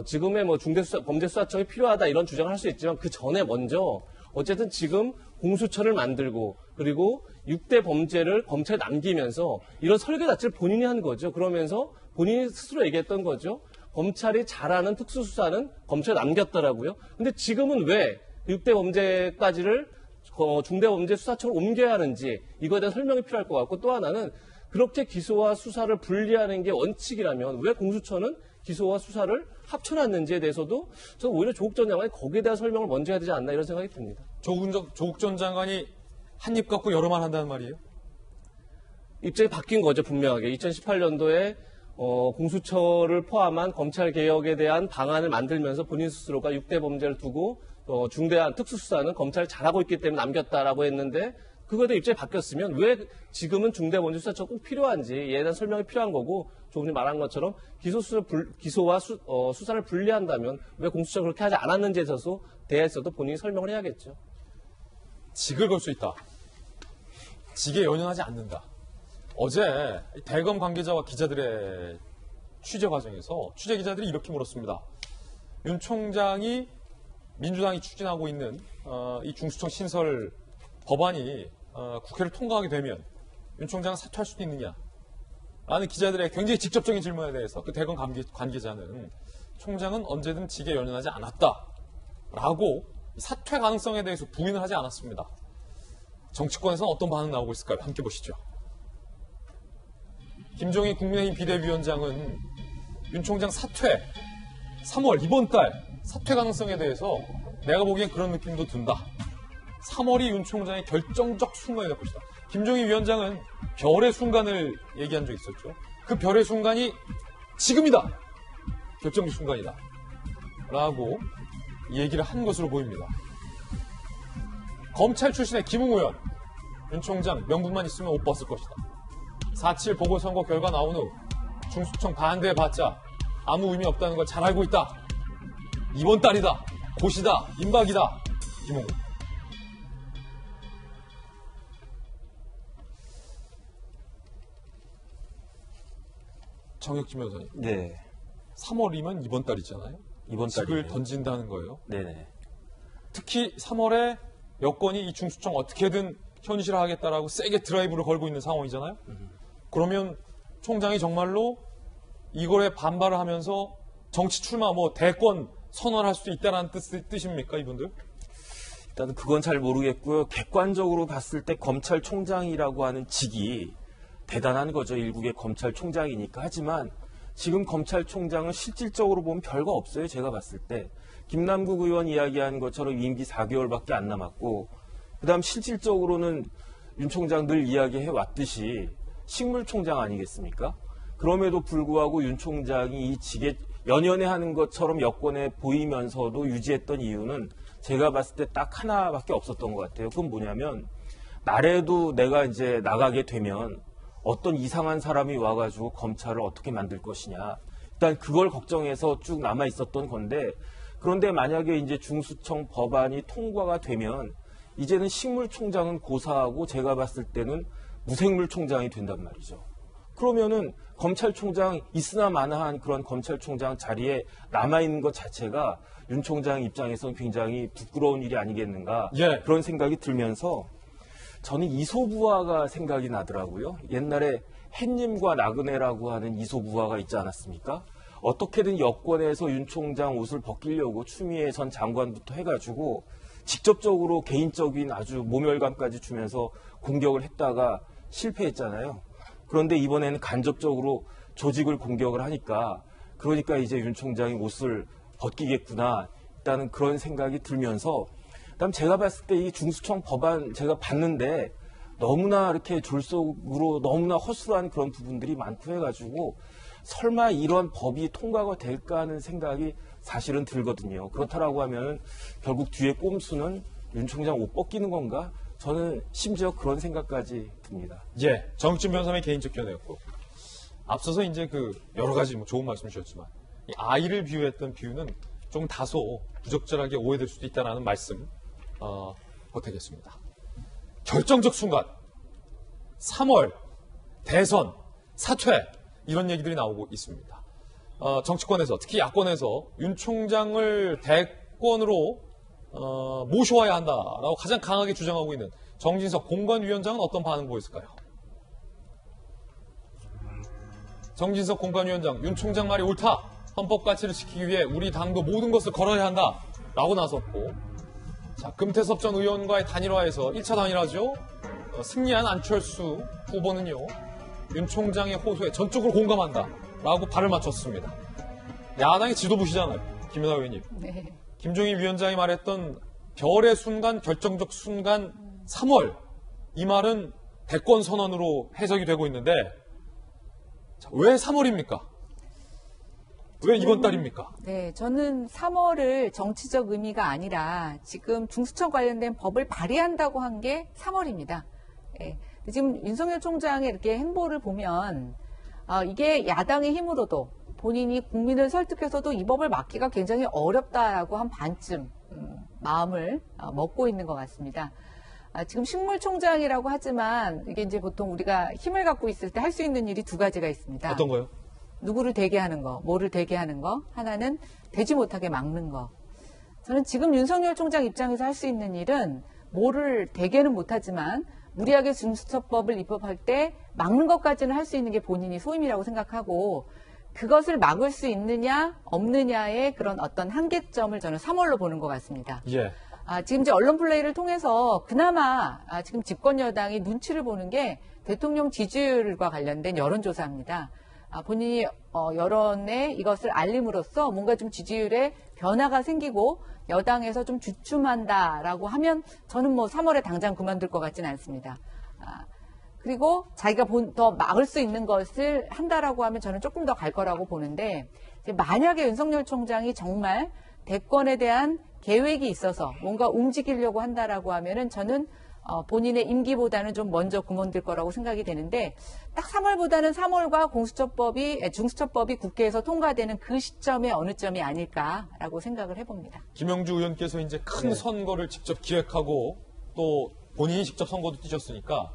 지금의 뭐 범죄수사청이 필요하다 이런 주장을 할 수 있지만 그 전에 먼저 어쨌든 지금 공수처를 만들고 그리고 6대 범죄를 검찰에 남기면서 이런 설계 자체를 본인이 한 거죠. 그러면서 본인이 스스로 얘기했던 거죠. 검찰이 잘하는 특수수사는 검찰에 남겼더라고요. 근데 지금은 왜 6대 범죄까지를 중대범죄수사청으로 옮겨야 하는지 이거에 대한 설명이 필요할 것 같고 또 하나는 그렇게 기소와 수사를 분리하는 게 원칙이라면 왜 공수처는 기소와 수사를 합쳐놨는지에 대해서도 저는 오히려 조국 전 장관이 거기에 대한 설명을 먼저 해야 되지 않나 이런 생각이 듭니다. 조국 전 장관이 한 입 갖고 여러 말 한다는 말이에요? 입장이 바뀐 거죠, 분명하게. 2018년도에 공수처를 포함한 검찰 개혁에 대한 방안을 만들면서 본인 스스로가 6대 범죄를 두고 중대한 특수수사는 검찰이 잘하고 있기 때문에 남겼다라고 했는데 그거에 대해 입장이 바뀌었으면 왜 지금은 중대범죄수사처가 꼭 필요한지 이에 대한 설명이 필요한 거고 조금 말한 것처럼 기소와 수사를 분리한다면 왜 공수처가 그렇게 하지 않았는지에 대해서도 본인이 설명을 해야겠죠. 직을 걸 수 있다. 직에 연연하지 않는다. 어제 대검 관계자와 기자들의 취재 과정에서 취재 기자들이 이렇게 물었습니다. 윤 총장이 민주당이 추진하고 있는 이 중수청 신설 법안이 국회를 통과하게 되면 윤 총장은 사퇴할 수도 있느냐? 라는 기자들의 굉장히 직접적인 질문에 대해서 그 대검 관계자는 총장은 언제든 직에 연연하지 않았다라고 사퇴 가능성에 대해서 부인을 하지 않았습니다. 정치권에서는 어떤 반응 나오고 있을까요? 함께 보시죠. 김종인 국민의힘 비대위원장은 윤 총장 사퇴 3월 이번 달 사퇴 가능성에 대해서 내가 보기엔 그런 느낌도 든다. 3월이 윤 총장의 결정적 순간이 될 것이다. 김종인 위원장은 별의 순간을 얘기한 적이 있었죠. 그 별의 순간이 지금이다. 결정적 순간이다. 라고 얘기를 한 것으로 보입니다. 검찰 출신의 김웅 의원, 윤 총장 명분만 있으면 옷 벗을 것이다. 4.7 보궐선거 결과 나온 후 중수청 반대해봤자 아무 의미 없다는 걸 잘 알고 있다. 이번 달이다. 곧이다. 임박이다. 김웅. 정혁진 변호사님. 네. 3월이면 이번 달이잖아요. 이번 직을 달이네요. 던진다는 거예요. 네네. 특히 3월에 여권이 이 중수청 어떻게든 현실화하겠다라고 세게 드라이브를 걸고 있는 상황이잖아요. 그러면 총장이 정말로 이거에 반발을 하면서 정치 출마, 대권 선언할 수 있다는 뜻입니까, 이분들? 일단은 그건 잘 모르겠고요. 객관적으로 봤을 때 검찰총장이라고 하는 직이 대단한 거죠. 일국의 검찰총장이니까. 하지만 지금 검찰총장은 실질적으로 보면 별거 없어요. 제가 봤을 때. 김남국 의원 이야기한 것처럼 임기 4개월밖에 안 남았고 그다음 실질적으로는 윤 총장 늘 이야기해 왔듯이 식물총장 아니겠습니까? 그럼에도 불구하고 윤 총장이 이 직에 연연해 하는 것처럼 여권에 보이면서도 유지했던 이유는 제가 봤을 때 딱 하나밖에 없었던 것 같아요. 그건 뭐냐면 나래도 내가 이제 나가게 되면 어떤 이상한 사람이 와가지고 검찰을 어떻게 만들 것이냐. 일단 그걸 걱정해서 쭉 남아 있었던 건데 그런데 만약에 이제 중수청 법안이 통과가 되면 이제는 식물총장은 고사하고 제가 봤을 때는 무생물총장이 된단 말이죠. 그러면은 검찰총장 있으나 마나한 그런 검찰총장 자리에 남아있는 것 자체가 윤 총장 입장에서는 굉장히 부끄러운 일이 아니겠는가 예. 그런 생각이 들면서 저는 이소부화가 생각이 나더라고요. 옛날에 햇님과 나그네라고 하는 이소부화가 있지 않았습니까? 어떻게든 여권에서 윤 총장 옷을 벗기려고 추미애 전 장관부터 해가지고 직접적으로 개인적인 아주 모멸감까지 주면서 공격을 했다가 실패했잖아요. 그런데 이번에는 간접적으로 조직을 공격을 하니까 그러니까 이제 윤 총장이 옷을 벗기겠구나 일단은 그런 생각이 들면서 그다음 제가 봤을 때 이 중수청 법안 제가 봤는데 너무나 이렇게 졸속으로 너무나 허술한 그런 부분들이 많고 해가지고 설마 이런 법이 통과가 될까 하는 생각이 사실은 들거든요. 그렇다라고 하면 결국 뒤에 꼼수는 윤 총장 옷 벗기는 건가? 저는 심지어 그런 생각까지 듭니다. 예, 정익진 변호사의 개인적 견해였고 앞서서 이제 그 여러 가지 뭐 좋은 말씀 주셨지만 이 아이를 비유했던 비유는 좀 다소 부적절하게 오해될 수도 있다는 말씀 보태겠습니다. 결정적 순간 3월 대선 사퇴 이런 얘기들이 나오고 있습니다. 정치권에서 특히 야권에서 윤 총장을 대권으로 모셔와야 한다라고 가장 강하게 주장하고 있는 정진석 공관위원장은 어떤 반응 보였을까요? 정진석 공관위원장, 윤 총장 말이 옳다. 헌법 가치를 지키기 위해 우리 당도 모든 것을 걸어야 한다라고 나섰고, 자, 금태섭 전 의원과의 단일화에서 1차 단일화죠. 승리한 안철수 후보는요, 윤 총장의 호소에 전적으로 공감한다라고 발을 맞췄습니다. 야당의 지도부시잖아요, 김연아 의원님. 네. 김종인 위원장이 말했던 별의 순간, 결정적 순간 3월. 이 말은 대권 선언으로 해석이 되고 있는데 자, 왜 3월입니까? 왜 이번 달입니까? 네, 저는 3월을 정치적 의미가 아니라 지금 중수청 관련된 법을 발의한다고 한 게 3월입니다. 네. 지금 윤석열 총장의 이렇게 행보를 보면 이게 야당의 힘으로도 본인이 국민을 설득해서도 이 법을 막기가 굉장히 어렵다라고 한 반쯤 마음을 먹고 있는 것 같습니다. 지금 식물총장이라고 하지만 이게 이제 보통 우리가 힘을 갖고 있을 때 할 수 있는 일이 두 가지가 있습니다. 어떤 거요? 누구를 되게 하는 거, 뭐를 되게 하는 거, 하나는 되지 못하게 막는 거. 저는 지금 윤석열 총장 입장에서 할 수 있는 일은 뭐를 되게는 못하지만 무리하게 중수처법을 입법할 때 막는 것까지는 할 수 있는 게 본인이 소임이라고 생각하고 그것을 막을 수 있느냐 없느냐의 그런 어떤 한계점을 저는 3월로 보는 것 같습니다. 예. 지금 이제 언론 플레이를 통해서 그나마 지금 집권 여당이 눈치를 보는 게 대통령 지지율과 관련된 여론조사입니다. 본인이 여론에 이것을 알림으로써 뭔가 좀 지지율에 변화가 생기고 여당에서 좀 주춤한다라고 하면 저는 뭐 3월에 당장 그만둘 것 같지는 않습니다. 그리고 자기가 더 막을 수 있는 것을 한다라고 하면 저는 조금 더 갈 거라고 보는데 만약에 윤석열 총장이 정말 대권에 대한 계획이 있어서 뭔가 움직이려고 한다라고 하면은 저는 본인의 임기보다는 좀 먼저 그만둘 거라고 생각이 되는데 딱 3월보다는 3월과 중수처법이 국회에서 통과되는 그 시점에 어느 점이 아닐까라고 생각을 해봅니다. 김영주 의원께서 이제 큰 선거를 직접 기획하고 또 본인이 직접 선거도 뛰셨으니까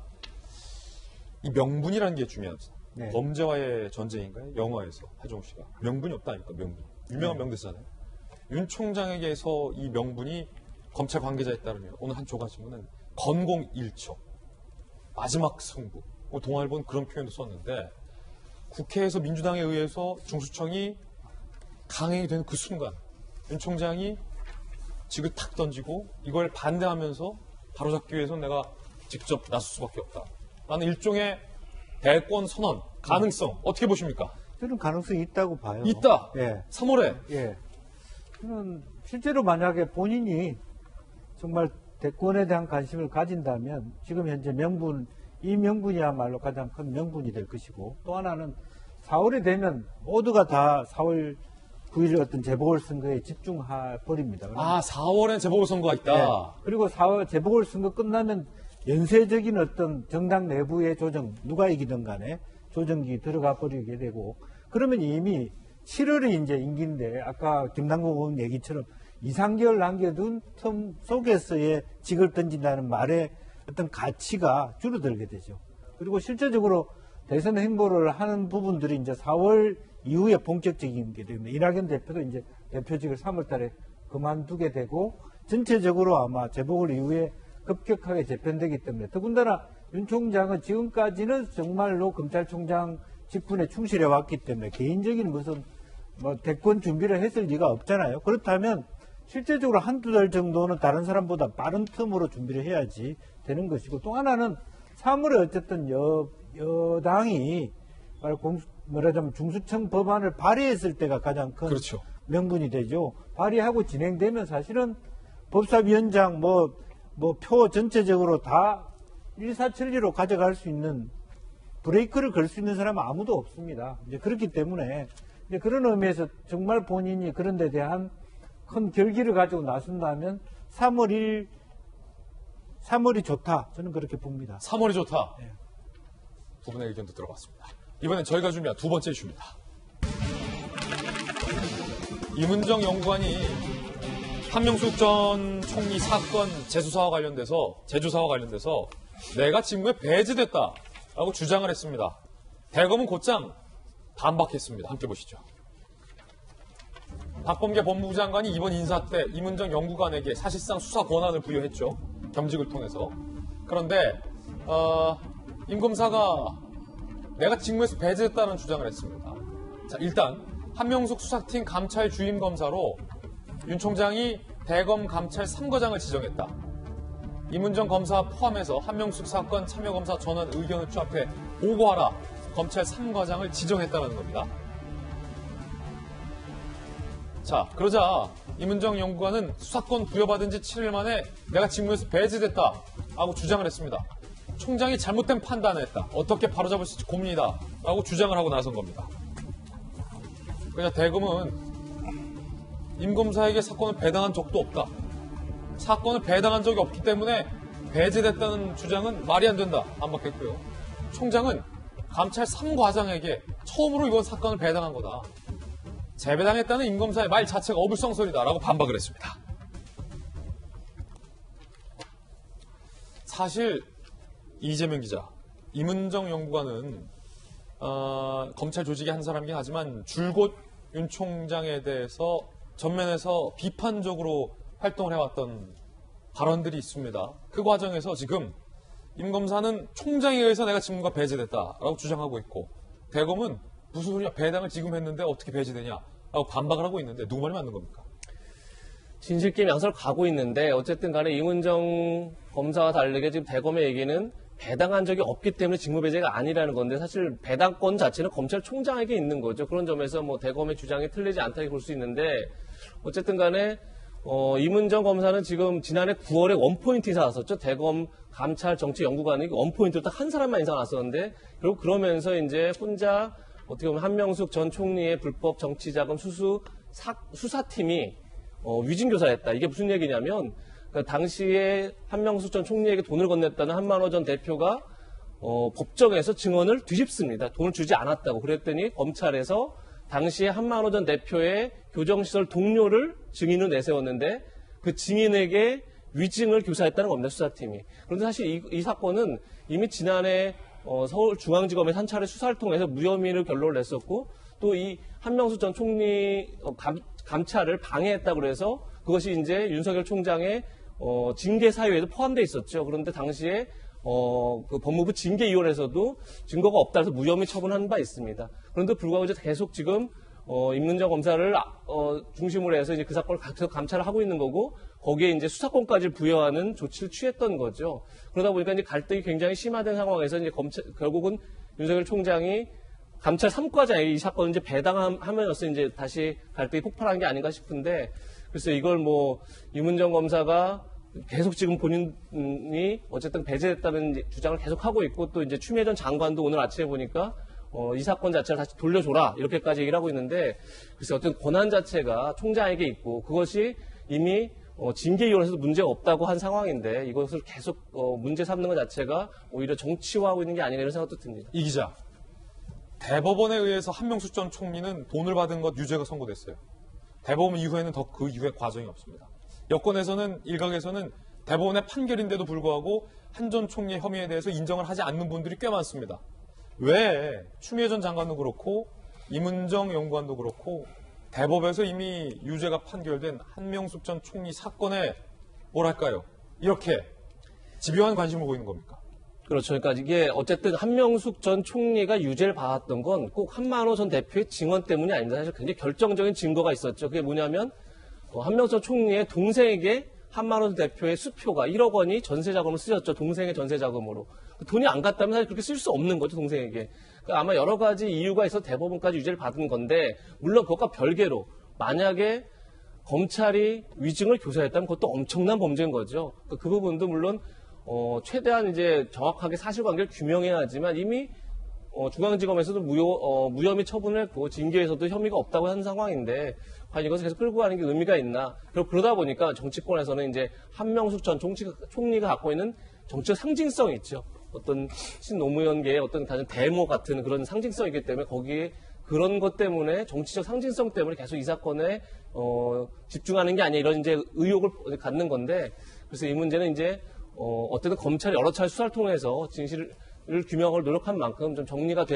이 명분이라는 게 중요하죠. 네. 범죄와의 전쟁인가요? 영화에서 하종 씨가 명분이 없다니까 명분. 유명한 명대사잖아요. 윤 총장에게서 이 명분이 검찰 관계자에 따르면 오늘 한 조간신문은 건공 1초 마지막 승부. 동아일보는 그런 표현도 썼는데 국회에서 민주당에 의해서 중수청이 강행이 되는 그 순간 윤 총장이 직을 탁 던지고 이걸 반대하면서 바로잡기 위해서 내가 직접 나설 수밖에 없다. 라는 일종의 대권 선언 가능성 어떻게 보십니까? 저는 가능성이 있다고 봐요. 있다. 예. 3월에. 예. 저는 실제로 만약에 본인이 정말 대권에 대한 관심을 가진다면 지금 현재 이 명분이야말로 가장 큰 명분이 될 것이고, 또 하나는 4월이 되면 모두가 다 4월 9일 어떤 재보궐선거에 집중해 버립니다. 4월엔 재보궐선거가 있다. 네. 그리고 4월 재보궐선거 끝나면 연쇄적인 어떤 정당 내부의 조정, 누가 이기든 간에 조정기 들어가 버리게 되고, 그러면 이미 7월이 이제 임기인데, 아까 김남국 의원 얘기처럼 2, 3개월 남겨둔 텀 속에서의 직을 던진다는 말의 어떤 가치가 줄어들게 되죠. 그리고 실제적으로 대선 행보를 하는 부분들이 이제 4월 이후에 본격적인 게 됩니다. 이낙연 대표도 이제 대표직을 3월 달에 그만두게 되고, 전체적으로 아마 재보궐 이후에 급격하게 재편되기 때문에, 더군다나 윤 총장은 지금까지는 정말로 검찰총장 직분에 충실해 왔기 때문에 개인적인 무슨 대권 준비를 했을 리가 없잖아요. 그렇다면 실제적으로 한두 달 정도는 다른 사람보다 빠른 틈으로 준비를 해야지 되는 것이고, 또 하나는 3월에 어쨌든 여당이 말하자면 중수청 법안을 발의했을 때가 가장 큰 그렇죠. 명분이 되죠. 발의하고 진행되면 사실은 법사위원장 표 전체적으로 다 일사천리로 가져갈 수 있는, 브레이크를 걸 수 있는 사람은 아무도 없습니다. 이제 그렇기 때문에 이제 그런 의미에서 정말 본인이 그런 데 대한 큰 결기를 가지고 나선다면 3월이 좋다. 저는 그렇게 봅니다. 3월이 좋다. 네. 두 분의 의견도 들어봤습니다. 이번엔 저희가 준비한 두 번째 이슈입니다. 임은정 연구관이 한명숙 전 총리 사건 제주사와 관련돼서 내가 직무에 배제됐다라고 주장을 했습니다. 대검은 곧장 반박했습니다. 함께 보시죠. 박범계 법무부 장관이 이번 인사 때 임은정 연구관에게 사실상 수사 권한을 부여했죠. 겸직을 통해서. 그런데 임 검사가 내가 직무에서 배제됐다는 주장을 했습니다. 자, 일단 한명숙 수사팀 감찰 주임 검사로 윤 총장이 대검 감찰 3거장을 지정했다. 임은정 검사 포함해서 한명숙 사건 참여검사 전원 의견을 취합해 보고하라. 검찰 3과장을 지정했다는 겁니다. 자, 그러자 임은정 연구관은 수사권 부여받은 지 7일 만에 내가 직무에서 배제됐다 라고 주장을 했습니다. 총장이 잘못된 판단을 했다. 어떻게 바로잡을 수 있을지 고민이다 라고 주장을 하고 나선 겁니다. 그러자 대검은 임 검사에게 사건을 배당한 적도 없다. 사건을 배당한 적이 없기 때문에 배제됐다는 주장은 말이 안 된다. 반박했고요. 총장은 감찰 3과장에게 처음으로 이번 사건을 배당한 거다. 재배당했다는 임 검사의 말 자체가 어불성설이다라고 반박을 했습니다. 사실 이재명 기자, 임은정 연구관은 검찰 조직의 한 사람이긴 하지만 줄곧 윤 총장에 대해서 전면에서 비판적으로 활동을 해왔던 발언들이 있습니다. 그 과정에서 지금 임 검사는 총장에 의해서 내가 직무가 배제됐다라고 주장하고 있고, 대검은 무슨 소리야, 배당을 지금 했는데 어떻게 배제되냐라고 반박을 하고 있는데 누구 말이 맞는 겁니까? 진실게임 양서를 가고 있는데, 어쨌든 간에 임은정 검사와 다르게 지금 대검의 얘기는 배당한 적이 없기 때문에 직무배제가 아니라는 건데, 사실 배당권 자체는 검찰총장에게 있는 거죠. 그런 점에서 대검의 주장이 틀리지 않다고 볼 수 있는데, 어쨌든 간에 임은정 검사는 지금 지난해 9월에 원포인트 이사 왔었죠. 대검 감찰 정치연구관이 원포인트로 딱 한 사람만 이사 왔었는데, 결국 그러면서 이제 혼자 어떻게 보면 한명숙 전 총리의 불법 정치자금 수사팀이 위증교사했다. 이게 무슨 얘기냐면, 당시에 한명숙 전 총리에게 돈을 건넸다는 한만호 전 대표가 법정에서 증언을 뒤집습니다. 돈을 주지 않았다고. 그랬더니 검찰에서 당시에 한만호 전 대표의 교정시설 동료를 증인으로 내세웠는데, 그 증인에게 위증을 교사했다는 겁니다. 수사팀이. 그런데 사실 이 사건은 이미 지난해 서울중앙지검에서 한 차례 수사를 통해서 무혐의를 결론을 냈었고, 또 이 한명숙 전 총리 감찰을 방해했다고 해서 그것이 이제 윤석열 총장의 징계 사유에도 포함되어 있었죠. 그런데 당시에 그 법무부 징계위원회에서도 증거가 없다 해서 무혐의 처분한 바 있습니다. 그런데 불구하고 이제 계속 지금 임은정 검사를 중심으로 해서 이제 그 사건을 계속 감찰을 하고 있는 거고, 거기에 이제 수사권까지 부여하는 조치를 취했던 거죠. 그러다 보니까 이제 갈등이 굉장히 심화된 상황에서 이제 결국은 윤석열 총장이 감찰 3과장 이 사건을 이제 배당하면서 이제 다시 갈등이 폭발한 게 아닌가 싶은데, 그래서 이걸 뭐 이문정 검사가 계속 지금 본인이 어쨌든 배제됐다는 주장을 계속 하고 있고, 또 이제 추미애 전 장관도 오늘 아침에 보니까 이 사건 자체를 다시 돌려줘라 이렇게까지 얘기를 하고 있는데, 그래서 어떤 권한 자체가 총장에게 있고 그것이 이미 징계위원회에서도 문제가 없다고 한 상황인데 이것을 계속 문제 삼는 것 자체가 오히려 정치화하고 있는 게 아니냐 이런 생각도 듭니다. 이 기자, 대법원에 의해서 한명숙 전 총리는 돈을 받은 것 유죄가 선고됐어요. 대법원 이후에는 더 그 이후에 과정이 없습니다. 여권에서는, 일각에서는 대법원의 판결인데도 불구하고 한 전 총리의 혐의에 대해서 인정을 하지 않는 분들이 꽤 많습니다. 왜 추미애 전 장관도 그렇고 이문정 연구관도 그렇고 대법에서 이미 유죄가 판결된 한명숙 전 총리 사건에 뭐랄까요? 이렇게 집요한 관심을 보이는 겁니까? 그렇죠. 그러니까 이게 어쨌든 한명숙 전 총리가 유죄를 받았던 건 꼭 한만호 전 대표의 증언 때문이 아닙니다. 사실 굉장히 결정적인 증거가 있었죠. 그게 뭐냐면 한명숙 전 총리의 동생에게 한만호 전 대표의 수표가 1억 원이 전세자금으로 쓰였죠. 동생의 전세자금으로. 돈이 안 갔다면 사실 그렇게 쓸 수 없는 거죠, 동생에게. 그러니까 아마 여러 가지 이유가 있어서 대법원까지 유죄를 받은 건데, 물론 그것과 별개로 만약에 검찰이 위증을 교사했다면 그것도 엄청난 범죄인 거죠. 그러니까 그 부분도 물론 최대한 이제 정확하게 사실관계를 규명해야 하지만 이미 중앙지검에서도 무혐의 처분을 했고 징계에서도 혐의가 없다고 한 상황인데, 과연 이것을 계속 끌고 가는 게 의미가 있나? 그러다 보니까 정치권에서는 이제 한명숙 전 총리가 갖고 있는 정치적 상징성이 있죠. 어떤 신노무현계의 어떤 가장 대모 같은 그런 상징성이기 때문에 거기에 그런 것 때문에 정치적 상징성 때문에 계속 이 사건에 집중하는 게 아니야 이런 이제 의혹을 갖는 건데, 그래서 이 문제는 이제 어쨌든 검찰이 여러 차례 수사를 통해서 진실을 규명을 노력한 만큼 좀 정리가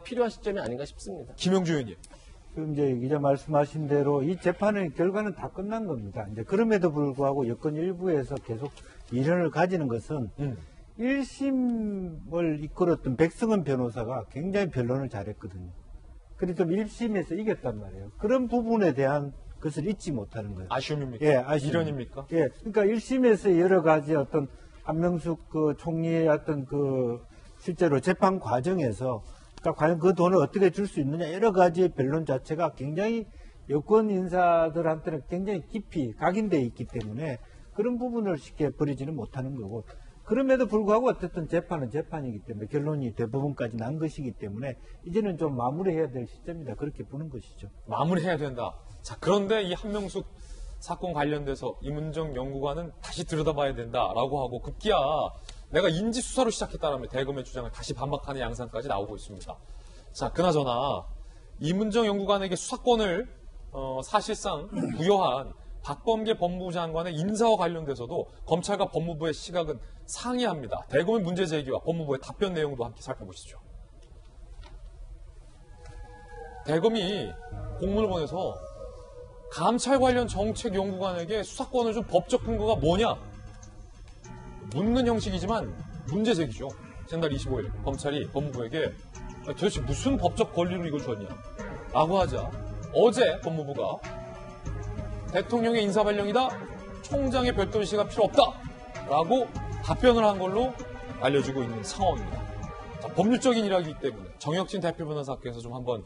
필요한 시점이 아닌가 싶습니다. 김영주 의원님. 지금 이제 기자 말씀하신 대로 이 재판의 결과는 다 끝난 겁니다. 이제 그럼에도 불구하고 여권 일부에서 계속 미련을 가지는 것은 1심을 이끌었던 백승원 변호사가 굉장히 변론을 잘했거든요. 그래서 1심에서 이겼단 말이에요. 그런 부분에 대한 것을 잊지 못하는 거예요. 아쉬움입니까? 예, 아쉬움. 미련입니까? 예, 그러니까 1심에서 여러 가지 어떤 한명숙 그 총리의 어떤 그 실제로 재판 과정에서 그러니까 과연 그 돈을 어떻게 줄 수 있느냐 여러 가지의 변론 자체가 굉장히 여권 인사들한테는 굉장히 깊이 각인되어 있기 때문에 그런 부분을 쉽게 버리지는 못하는 거고, 그럼에도 불구하고 어쨌든 재판은 재판이기 때문에 결론이 대부분까지 난 것이기 때문에 이제는 좀 마무리해야 될 시점이다, 그렇게 보는 것이죠. 마무리해야 된다. 자, 그런데 이 한명숙 사건 관련돼서 이문정 연구관은 다시 들여다봐야 된다라고 하고 급기야 내가 인지 수사로 시작했다라며 대검의 주장을 다시 반박하는 양상까지 나오고 있습니다. 자, 그나저나 이문정 연구관에게 수사권을 사실상 부여한 박범계 법무부 장관의 인사와 관련돼서도 검찰과 법무부의 시각은 상이합니다. 대검의 문제 제기와 법무부의 답변 내용도 함께 살펴보시죠. 대검이 공문을 보내서 감찰 관련 정책 연구관에게 수사권을 준 법적 근거가 뭐냐? 묻는 형식이지만 문제 제기죠. 지난달 25일 검찰이 법무부에게 도대체 무슨 법적 권리로 이걸 줬냐? 라고 하자 어제 법무부가 대통령의 인사발령이다. 총장의 별도 지시가 필요 없다. 라고 답변을 한 걸로 알려지고 있는 상황입니다. 자, 법률적인 일이기 때문에 정혁진 대표 변호사께서 좀 한번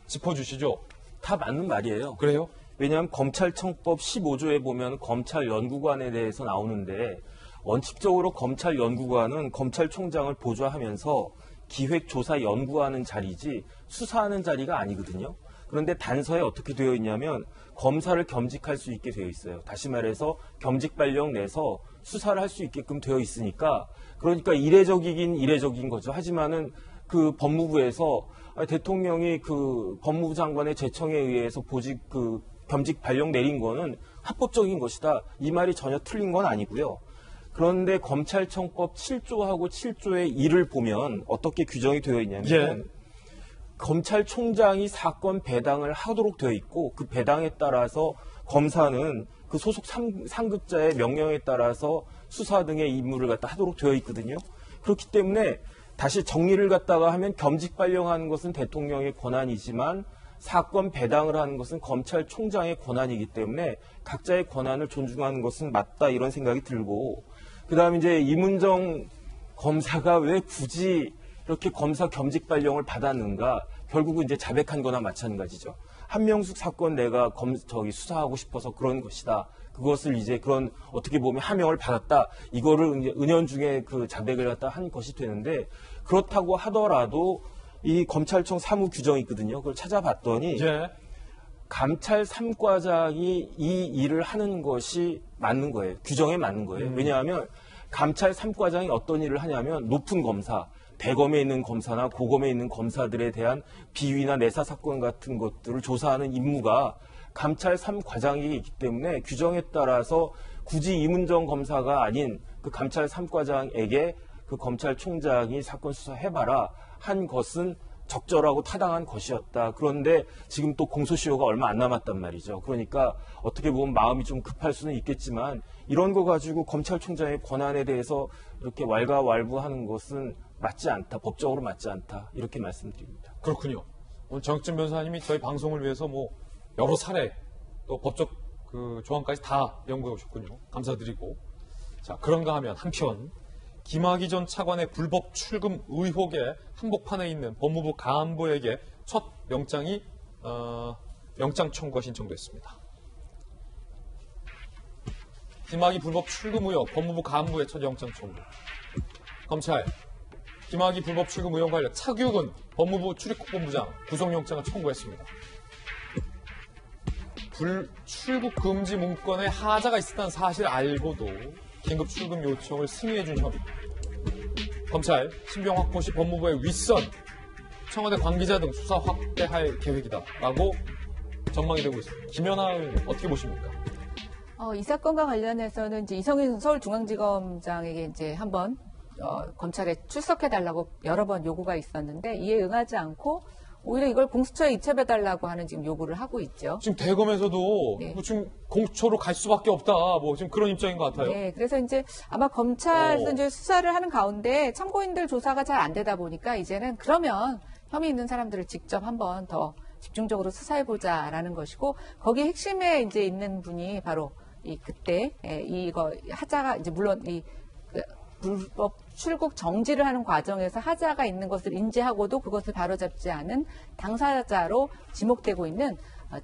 짚어주시죠. 다 맞는 말이에요. 그래요? 왜냐하면 검찰청법 15조에 보면 검찰연구관에 대해서 나오는데 원칙적으로 검찰연구관은 검찰총장을 보좌하면서 기획조사 연구하는 자리지 수사하는 자리가 아니거든요. 그런데 단서에 어떻게 되어 있냐면 검사를 겸직할 수 있게 되어 있어요. 다시 말해서 겸직 발령 내서 수사를 할 수 있게끔 되어 있으니까, 그러니까 이례적이긴 이례적인 거죠. 하지만은 그 법무부에서 대통령이 그 법무부 장관의 제청에 의해서 겸직 발령 내린 거는 합법적인 것이다. 이 말이 전혀 틀린 건 아니고요. 그런데 검찰청법 7조하고 7조의 1을 보면 어떻게 규정이 되어 있냐면 검찰총장이 사건 배당을 하도록 되어 있고 그 배당에 따라서 검사는 그 소속 상급자의 명령에 따라서 수사 등의 임무를 갖다 하도록 되어 있거든요. 그렇기 때문에 다시 정리를 갖다가 하면 겸직 발령하는 것은 대통령의 권한이지만 사건 배당을 하는 것은 검찰총장의 권한이기 때문에 각자의 권한을 존중하는 것은 맞다, 이런 생각이 들고, 그 다음에 이제 이문정 검사가 왜 굳이 이렇게 검사 겸직 발령을 받았는가? 결국은 이제 자백한 거나 마찬가지죠. 한명숙 사건 내가 수사하고 싶어서 그런 것이다. 그것을 이제 그런 어떻게 보면 하명을 받았다. 이거를 이제 은연중에 그 자백을 갖다 한 것이 되는데 그렇다고 하더라도 이 검찰청 사무 규정이 있거든요. 그걸 찾아봤더니 감찰 3과장이 이 일을 하는 것이 맞는 거예요. 규정에 맞는 거예요. 왜냐하면 감찰 3과장이 어떤 일을 하냐면 높은 검사, 대검에 있는 검사나 고검에 있는 검사들에 대한 비위나 내사 사건 같은 것들을 조사하는 임무가 감찰 3과장이 있기 때문에 규정에 따라서 굳이 이문정 검사가 아닌 그 감찰 3과장에게 그 검찰총장이 사건 수사해봐라 한 것은 적절하고 타당한 것이었다. 그런데 지금 또 공소시효가 얼마 안 남았단 말이죠. 그러니까 어떻게 보면 마음이 좀 급할 수는 있겠지만 이런 거 가지고 검찰총장의 권한에 대해서 이렇게 왈가왈부하는 것은 맞지 않다. 법적으로 맞지 않다. 이렇게 말씀드립니다. 그렇군요. 오늘 정익진 변호사님이 저희 방송을 위해서 뭐 여러 사례 또 법적 그 조항까지 다 연구해 오셨군요. 감사드리고. 자, 그런가 하면 한편 김학의 전 차관의 불법 출금 의혹에 한복판에 있는 법무부 간부에게 첫 영장 청구가 신청됐습니다. 김학의 불법 출금 의혹 법무부 간부의 첫 영장 청구. 검찰 김학의 불법 출금 의혹 관련 차규근 법무부 출입국본부장 구속영장을 청구했습니다. 출국 금지 문건에 하자가 있었다는 사실을 알고도 긴급 출금 요청을 승인해준 혐의. 검찰 신병 확보 시 법무부의 윗선 청와대 관계자 등 수사 확대할 계획이다라고 전망이 되고 있습니다. 김연아 의원님 어떻게 보십니까? 이 사건과 관련해서는 이제 이성윤 서울중앙지검장에게 이제 한번 검찰에 출석해달라고 여러 번 요구가 있었는데 이에 응하지 않고 오히려 이걸 공수처에 이첩해달라고 하는 지금 요구를 하고 있죠. 지금 대검에서도 뭐 지금 공수처로 갈 수밖에 없다. 뭐 지금 그런 입장인 것 같아요. 네, 그래서 이제 아마 검찰에서 이제 수사를 하는 가운데 참고인들 조사가 잘 안 되다 보니까 이제는 그러면 혐의 있는 사람들을 직접 한번 더 집중적으로 수사해보자라는 것이고 거기 핵심에 이제 있는 분이 바로 그때 이거 하자가 이제 물론 불법 출국 정지를 하는 과정에서 하자가 있는 것을 인지하고도 그것을 바로잡지 않은 당사자로 지목되고 있는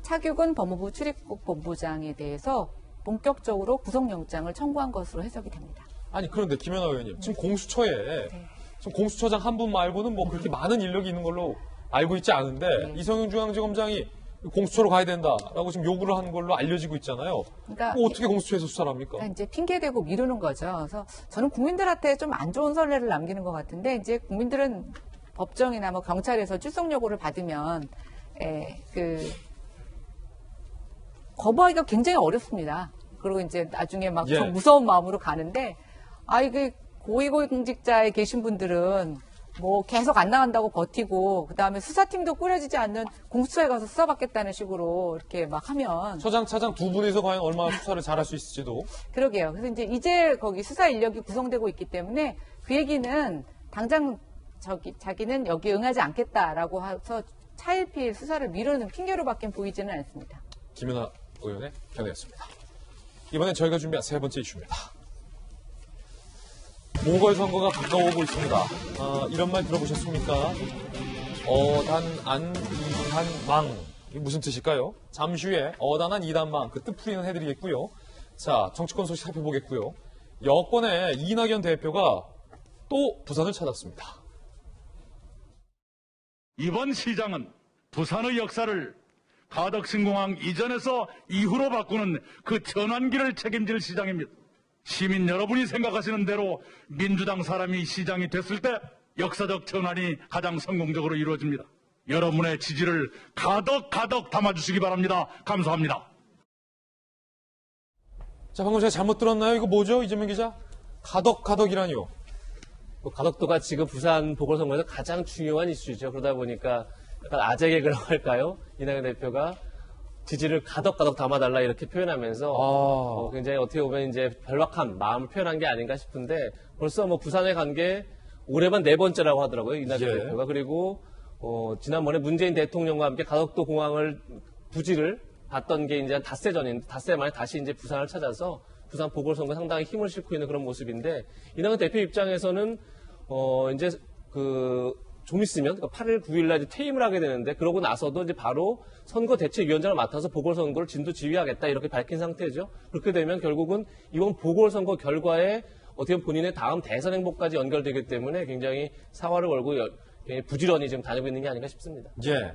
차규근 법무부 출입국 본부장에 대해서 본격적으로 구속영장을 청구한 것으로 해석이 됩니다. 아니 그런데 김연아 의원님 지금 공수처에 지금 공수처장 한 분 말고는 뭐 그렇게 많은 인력이 있는 걸로 알고 있지 않은데 이성윤 중앙지검장이 공수처로 가야 된다라고 지금 요구를 하는 걸로 알려지고 있잖아요. 그러니까 뭐 어떻게 공수처에서 수사를 합니까? 그러니까 이제 핑계대고 미루는 거죠. 그래서 저는 국민들한테 좀 안 좋은 선례를 남기는 것 같은데 이제 국민들은 법정이나 뭐 경찰에서 출석 요구를 받으면 거부하기가 굉장히 어렵습니다. 그리고 이제 나중에 막 좀 무서운 마음으로 가는데 이게 고위공직자에 계신 분들은 뭐 계속 안 나간다고 버티고 그다음에 수사팀도 꾸려지지 않는 공수처에 가서 수사받겠다는 식으로 이렇게 막 하면 처장, 차장 두 분이서 과연 얼마나 수사를 잘할 수 있을지도. 그러게요. 그래서 이제 거기 수사 인력이 구성되고 있기 때문에 그 얘기는 당장 자기는 여기 응하지 않겠다라고 해서 차일피일 수사를 미루는 핑계로밖에 보이지는 않습니다. 김연아 의원의 견해였습니다. 이번엔 저희가 준비한 세 번째 이슈입니다. 보궐선거가 가까워오고 있습니다. 이런 말 들어보셨습니까? 어단안 이단망. 이게 무슨 뜻일까요? 잠시 후에 어단안 이단망 그 뜻풀이는 해드리겠고요. 자, 정치권 소식 살펴보겠고요. 여권의 이낙연 대표가 또 부산을 찾았습니다. 이번 시장은 부산의 역사를 가덕신공항 이전에서 이후로 바꾸는 그 전환기를 책임질 시장입니다. 시민 여러분이 생각하시는 대로 민주당 사람이 시장이 됐을 때 역사적 전환이 가장 성공적으로 이루어집니다. 여러분의 지지를 가덕 담아주시기 바랍니다. 감사합니다. 자, 방금 제가 잘못 들었나요? 이거 뭐죠? 이재명 기자? 가덕이라니요? 가덕도가 지금 부산 보궐선거에서 가장 중요한 이슈죠. 그러다 보니까 약간 아재 개그라고 할까요? 이낙연 대표가 지지를 가덕 담아달라 이렇게 표현하면서 굉장히 어떻게 보면 이제 별박한 마음을 표현한 게 아닌가 싶은데 벌써 뭐 부산에 간 게 올해만 4번째라고 하더라고요. 이낙연 대표가. 그리고 지난번에 문재인 대통령과 함께 가덕도 공항을 부지를 봤던 게 이제 한 닷새 전인데 닷새 만에 다시 이제 부산을 찾아서 부산 보궐선거에 상당히 힘을 싣고 있는 그런 모습인데 이낙연 대표 입장에서는 이제 좀 있으면, 그러니까 8일, 9일날 이제 퇴임을 하게 되는데, 그러고 나서도 이제 바로 선거대책위원장을 맡아서 보궐선거를 진도 지휘하겠다, 이렇게 밝힌 상태죠. 그렇게 되면 결국은 이번 보궐선거 결과에 어떻게 보면 본인의 다음 대선 행보까지 연결되기 때문에 굉장히 사활을 걸고 부지런히 지금 다니고 있는 게 아닌가 싶습니다. 예.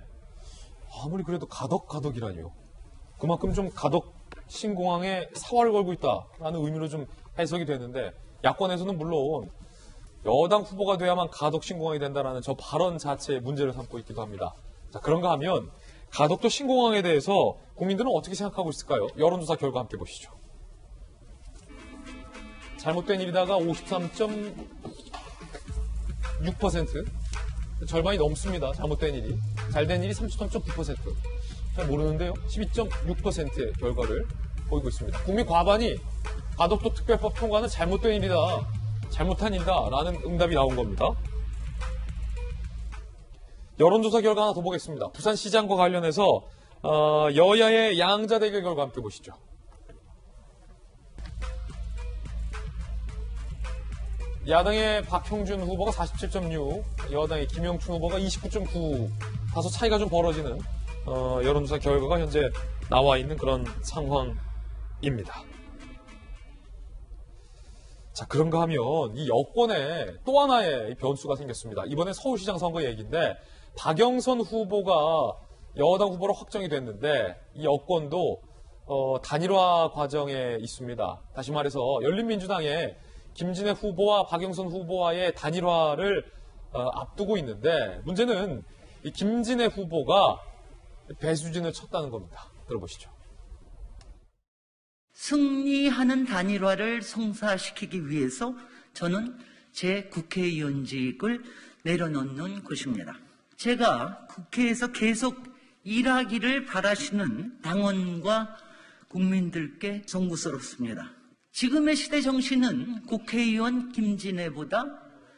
아무리 그래도 가덕이라니요. 그만큼 좀 가덕 신공항에 사활을 걸고 있다라는 의미로 좀 해석이 되는데, 야권에서는 물론 여당 후보가 돼야만 가덕 신공항이 된다라는 저 발언 자체에 문제를 삼고 있기도 합니다. 자, 그런가 하면 가덕도 신공항에 대해서 국민들은 어떻게 생각하고 있을까요? 여론조사 결과 함께 보시죠. 잘못된 일이다가 53.6%, 절반이 넘습니다. 잘못된 일이. 잘된 일이 33.9%. 잘 모르는데요. 12.6%의 결과를 보이고 있습니다. 국민 과반이 가덕도 특별법 통과는 잘못된 일이다, 잘못한 일이다 라는 응답이 나온 겁니다. 여론조사 결과 하나 더 보겠습니다. 부산시장과 관련해서 여야의 양자 대결 결과 함께 보시죠. 야당의 박형준 후보가 47.6, 여당의 김영춘 후보가 29.9, 다소 차이가 좀 벌어지는 여론조사 결과가 현재 나와 있는 그런 상황입니다. 자, 그런가 하면 이 여권에 또 하나의 변수가 생겼습니다. 이번에 서울시장 선거 얘기인데, 박영선 후보가 여당 후보로 확정이 됐는데 이 여권도 단일화 과정에 있습니다. 다시 말해서 열린민주당의 김진애 후보와 박영선 후보와의 단일화를 앞두고 있는데, 문제는 이 김진애 후보가 배수진을 쳤다는 겁니다. 들어보시죠. 승리하는 단일화를 성사시키기 위해서 저는 제 국회의원직을 내려놓는 것입니다. 제가 국회에서 계속 일하기를 바라시는 당원과 국민들께 송구스럽습니다. 지금의 시대 정신은 국회의원 김진애보다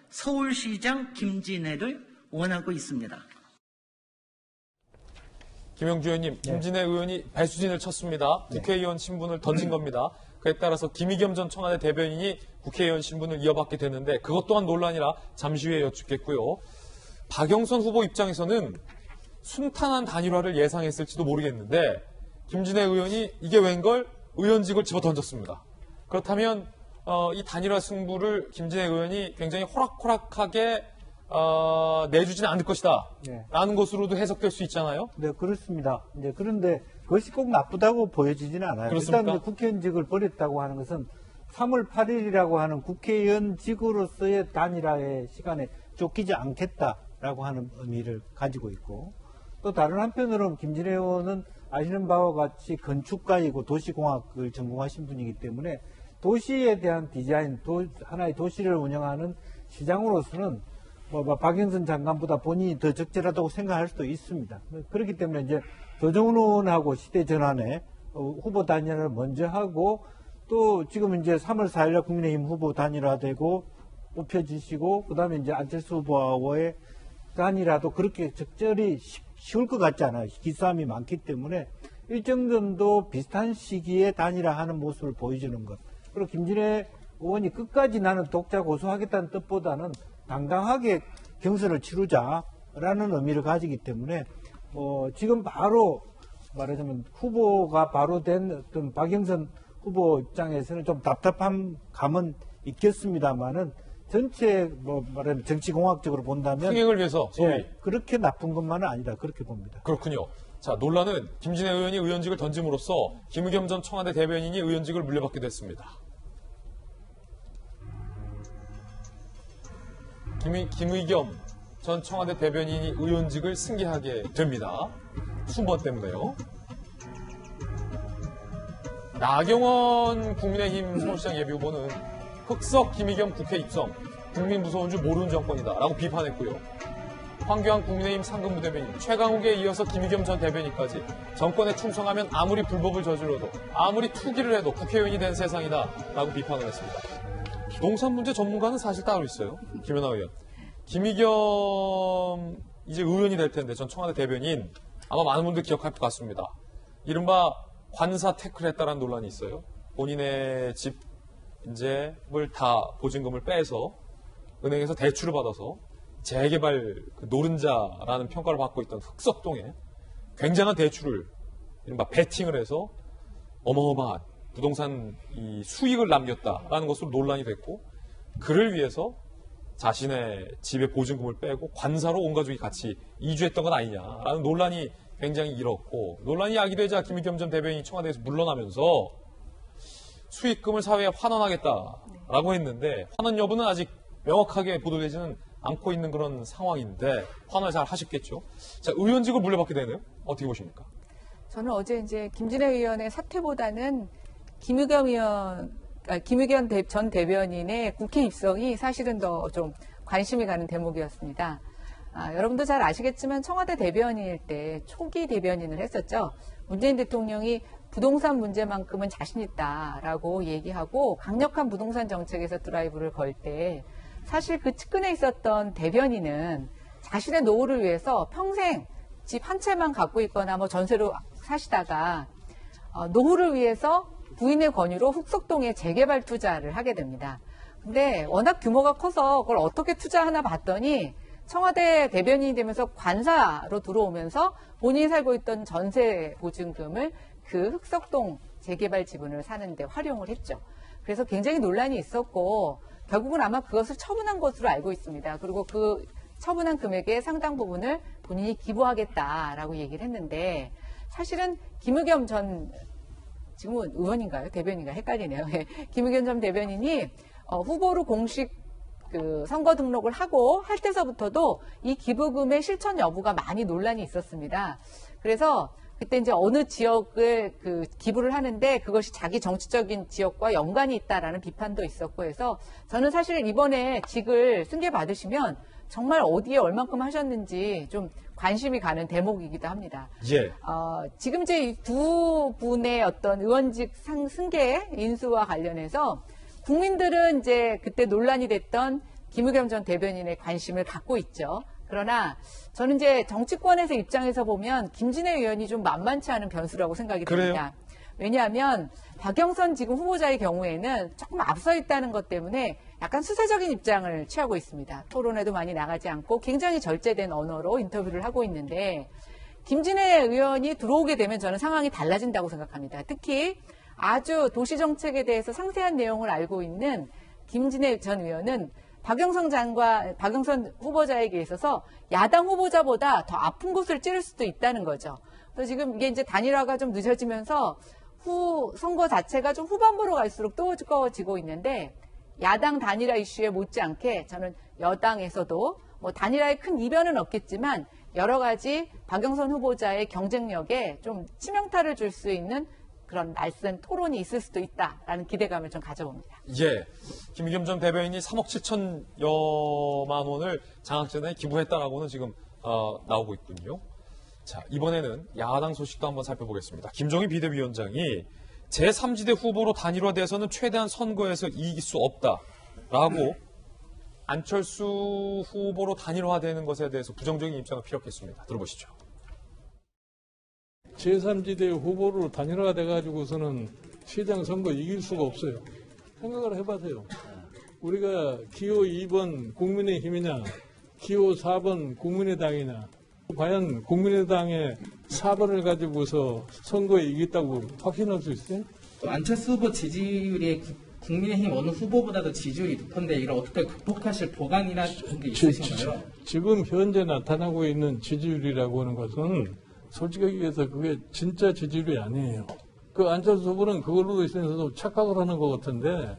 서울시장 김진애를 원하고 있습니다. 김영주 의원님, 김진애 의원이 배수진을 쳤습니다. 국회의원 신분을 던진 겁니다. 그에 따라서 김의겸 전 청와대 대변인이 국회의원 신분을 이어받게 됐는데, 그것 또한 논란이라 잠시 후에 여쭙겠고요. 박영선 후보 입장에서는 순탄한 단일화를 예상했을지도 모르겠는데, 김진애 의원이 이게 웬걸 의원직을 집어 던졌습니다. 그렇다면 이 단일화 승부를 김진애 의원이 굉장히 호락호락하게 내주지는 않을 것이다 라는 것으로도 해석될 수 있잖아요. 네, 그렇습니다. 이제 그런데 그것이 꼭 나쁘다고 보여지지는 않아요. 그렇습니까? 일단 국회의원직을 버렸다고 하는 것은 3월 8일이라고 하는 국회의원직으로서의 단일화의 시간에 쫓기지 않겠다라고 하는 의미를 가지고 있고, 또 다른 한편으로는 김진애 의원은 아시는 바와 같이 건축가이고 도시공학을 전공하신 분이기 때문에 도시에 대한 디자인, 하나의 도시를 운영하는 시장으로서는 박영선 장관보다 본인이 더 적절하다고 생각할 수도 있습니다. 그렇기 때문에 이제 조정훈 의원하고 시대 전환에 후보 단일화를 먼저 하고, 또 지금 이제 3월 4일날 국민의힘 후보 단일화되고 뽑혀지시고, 그 다음에 이제 안철수 후보와의 단일화도 그렇게 적절히 쉬울 것 같지 않아요. 기싸움이 많기 때문에 일정 정도 비슷한 시기에 단일화하는 모습을 보여주는 것. 그리고 김진애 의원이 끝까지 나는 독자 고수하겠다는 뜻보다는 당당하게 경선을 치르자라는 의미를 가지기 때문에 지금 바로 말하자면 후보가 바로 된 어떤 박영선 후보 입장에서는 좀 답답한 감은 있겠습니다만은, 전체 말하면 정치공학적으로 본다면 흥행을 위해서 그렇게 나쁜 것만은 아니다, 그렇게 봅니다. 그렇군요. 자, 논란은 김진애 의원이 의원직을 던짐으로써 김의겸 전 청와대 대변인이 의원직을 물려받게 됐습니다. 김의겸 전 청와대 대변인이 의원직을 승계하게 됩니다. 순번 때문에요. 나경원 국민의힘 서울시장 예비후보는 흑석 김의겸 국회 입성, 국민 무서운 줄 모르는 정권이다라고 비판했고요. 황교안 국민의힘 상근부대변인, 최강욱에 이어서 김의겸 전 대변인까지 정권에 충성하면 아무리 불법을 저질러도, 아무리 투기를 해도 국회의원이 된 세상이다라고 비판을 했습니다. 부동산 문제 전문가는 사실 따로 있어요. 김연아 의원. 김의겸 이제 의원이 될 텐데, 전 청와대 대변인, 아마 많은 분들 기억할 것 같습니다. 이른바 관사 태클을 했다라는 논란이 있어요. 본인의 집을 다 보증금을 빼서 은행에서 대출을 받아서 재개발 그 노른자라는 평가를 받고 있던 흑석동에 굉장한 대출을 이른바 베팅을 해서 어마어마한 부동산 이 수익을 남겼다라는 것으로 논란이 됐고, 그를 위해서 자신의 집의 보증금을 빼고 관사로 온 가족이 같이 이주했던 건 아니냐라는 논란이 굉장히 일었고, 논란이 야기되자 김의겸 전 대변인이 청와대에서 물러나면서 수익금을 사회에 환원하겠다라고 했는데, 환원 여부는 아직 명확하게 보도되지는 않고 있는 그런 상황인데 환원을 잘 하셨겠죠. 자, 의원직을 물려받게 되네요. 어떻게 보십니까? 저는 어제 이제 김진애 의원의 사퇴보다는 김의겸 전 대변인의 국회 입성이 사실은 더 좀 관심이 가는 대목이었습니다. 여러분도 잘 아시겠지만 청와대 대변인일 때 초기 대변인을 했었죠. 문재인 대통령이 부동산 문제만큼은 자신 있다라고 얘기하고 강력한 부동산 정책에서 드라이브를 걸 때 사실 그 측근에 있었던 대변인은 자신의 노후를 위해서 평생 집 한 채만 갖고 있거나 뭐 전세로 사시다가 노후를 위해서 부인의 권유로 흑석동에 재개발 투자를 하게 됩니다. 근데 워낙 규모가 커서 그걸 어떻게 투자하나 봤더니 청와대 대변인이 되면서 관사로 들어오면서 본인이 살고 있던 전세 보증금을 그 흑석동 재개발 지분을 사는데 활용을 했죠. 그래서 굉장히 논란이 있었고 결국은 아마 그것을 처분한 것으로 알고 있습니다. 그리고 그 처분한 금액의 상당 부분을 본인이 기부하겠다라고 얘기를 했는데, 사실은 김의겸 전 지금은 의원인가요? 대변인인가요? 헷갈리네요. 김의겸 전 대변인이 후보로 공식 그 선거 등록을 하고 할 때서부터도 이 기부금의 실천 여부가 많이 논란이 있었습니다. 그래서 그때 이제 어느 지역을 그 기부를 하는데 그것이 자기 정치적인 지역과 연관이 있다라는 비판도 있었고 해서 저는 사실 이번에 직을 승계 받으시면 정말 어디에 얼만큼 하셨는지 좀 관심이 가는 대목이기도 합니다. 예. 지금 이제 두 분의 어떤 의원직 승계 인수와 관련해서 국민들은 이제 그때 논란이 됐던 김의겸 전 대변인의 관심을 갖고 있죠. 그러나 저는 이제 정치권에서 입장에서 보면 김진애 의원이 좀 만만치 않은 변수라고 생각이 듭니다. 왜냐하면 박영선 지금 후보자의 경우에는 조금 앞서 있다는 것 때문에 약간 수세적인 입장을 취하고 있습니다. 토론에도 많이 나가지 않고 굉장히 절제된 언어로 인터뷰를 하고 있는데, 김진애 의원이 들어오게 되면 저는 상황이 달라진다고 생각합니다. 특히 아주 도시정책에 대해서 상세한 내용을 알고 있는 김진애 전 의원은 박영선 후보자에게 있어서 야당 후보자보다 더 아픈 곳을 찌를 수도 있다는 거죠. 그래서 지금 이게 이제 단일화가 좀 늦어지면서 선거 자체가 좀 후반부로 갈수록 뜨거워지고 있는데, 야당 단일화 이슈에 못지않게 저는 여당에서도 뭐 단일화에 큰 이변은 없겠지만 여러 가지 박영선 후보자의 경쟁력에 좀 치명타를 줄 수 있는 그런 날쌘 토론이 있을 수도 있다라는 기대감을 좀 가져봅니다. 예. 김의겸 전 대변인이 3억 7천여만 원을 장학재단에 기부했다라고는 지금 나오고 있군요. 자, 이번에는 야당 소식도 한번 살펴보겠습니다. 김종인 비대위원장이 제3지대 후보로 단일화돼서는 최대한 선거에서 이길 수 없다라고 안철수 후보로 단일화되는 것에 대해서 부정적인 입장을 피력했습니다. 들어보시죠. 제3지대 후보로 단일화가 돼가지고서는 시장 선거 이길 수가 없어요. 생각을 해봐세요. 우리가 기호 2번 국민의힘이냐, 기호 4번 국민의당이냐, 과연 국민의당의 4번을 가지고서 선거에 이겼다고 확신할 수 있어요? 또 안철수 후보 지지율이 국민의힘 어느 후보보다도 지지율이 높은데 이걸 어떻게 극복하실 보관이나 게 있으신가요? 지금 현재 나타나고 있는 지지율이라고 하는 것은 솔직하게 얘기해서 그게 진짜 지지율이 아니에요. 그 안철수 후보는 그걸로 있어서 착각을 하는 것 같은데.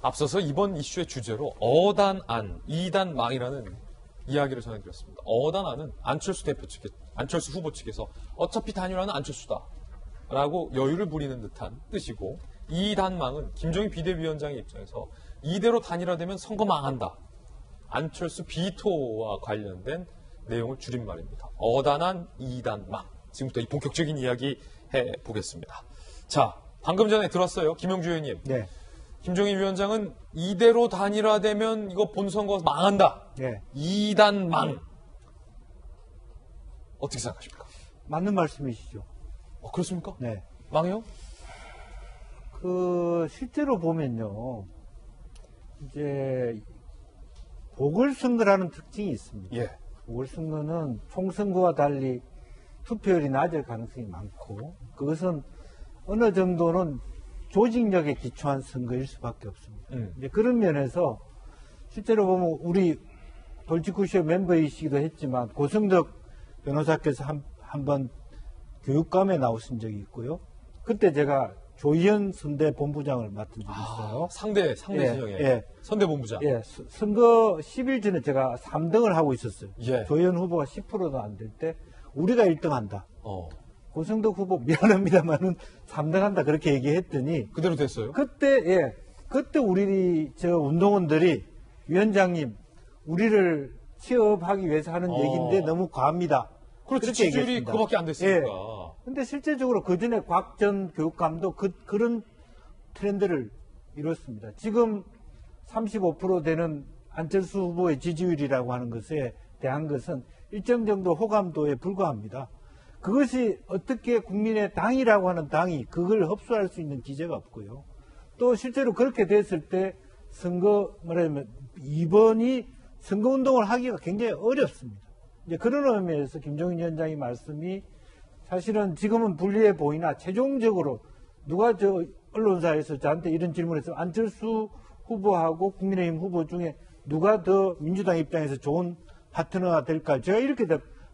앞서서 이번 이슈의 주제로 어단안, 이단망이라는 이야기를 전해드렸습니다. 어단안은 안철수 후보 측에서 어차피 단일화는 안철수다라고 여유를 부리는 듯한 뜻이고, 이단망은 김종인 비대위원장의 입장에서 이대로 단일화되면 선거 망한다. 안철수 비토와 관련된 내용을 줄임말입니다. 어단안, 이단망. 지금부터 이 본격적인 이야기 해보겠습니다. 자, 방금 전에 들었어요. 김영주 의원님. 네. 김종인 위원장은 이대로 단일화되면 이거 본선거 망한다. 네. 이단망. 어떻게 생각하십니까? 맞는 말씀이시죠. 그렇습니까? 네. 망해요? 실제로 보면요. 이제 보궐선거라는 특징이 있습니다. 예. 보궐선거는 총선거와 달리 투표율이 낮을 가능성이 많고 그것은 어느 정도는 조직력에 기초한 선거일 수밖에 없습니다. 이제 그런 면에서 실제로 보면 우리 돌직구쇼 멤버이시기도 했지만 고성덕 변호사께서 한번 교육감에 나오신 적이 있고요. 그때 제가 조희연 선대 본부장을 맡은 적이 있어요. 상대 진영에 선대 본부장. 예, 선거 10일 전에 제가 3등을 하고 있었어요. 예. 조희연 후보가 10%도 안 될 때 우리가 1등한다. 고성덕 후보 미안합니다만은 3등한다 그렇게 얘기했더니 그대로 됐어요. 그때 우리 저 운동원들이 위원장님 우리를 취업하기 위해서 하는 얘기인데 너무 과합니다. 그렇죠. 그렇게 지지율이 얘기했습니다. 그거밖에 안 됐으니까. 예. 근데 실제적으로 그 전에 곽 전 교육감도 그런 트렌드를 이뤘습니다. 지금 35% 되는 안철수 후보의 지지율이라고 하는 것에 대한 것은 일정 정도 호감도에 불과합니다. 그것이 어떻게 국민의 당이라고 하는 당이 그걸 흡수할 수 있는 기제가 없고요. 또 실제로 그렇게 됐을 때 말하자면 이번이 선거운동을 하기가 굉장히 어렵습니다. 이제 그런 의미에서 김종인 위원장의 말씀이 사실은 지금은 불리해 보이나 최종적으로 누가 저 언론사에서 저한테 이런 질문을 해서 안철수 후보하고 국민의힘 후보 중에 누가 더 민주당 입장에서 좋은 파트너가 될까? 제가 이렇게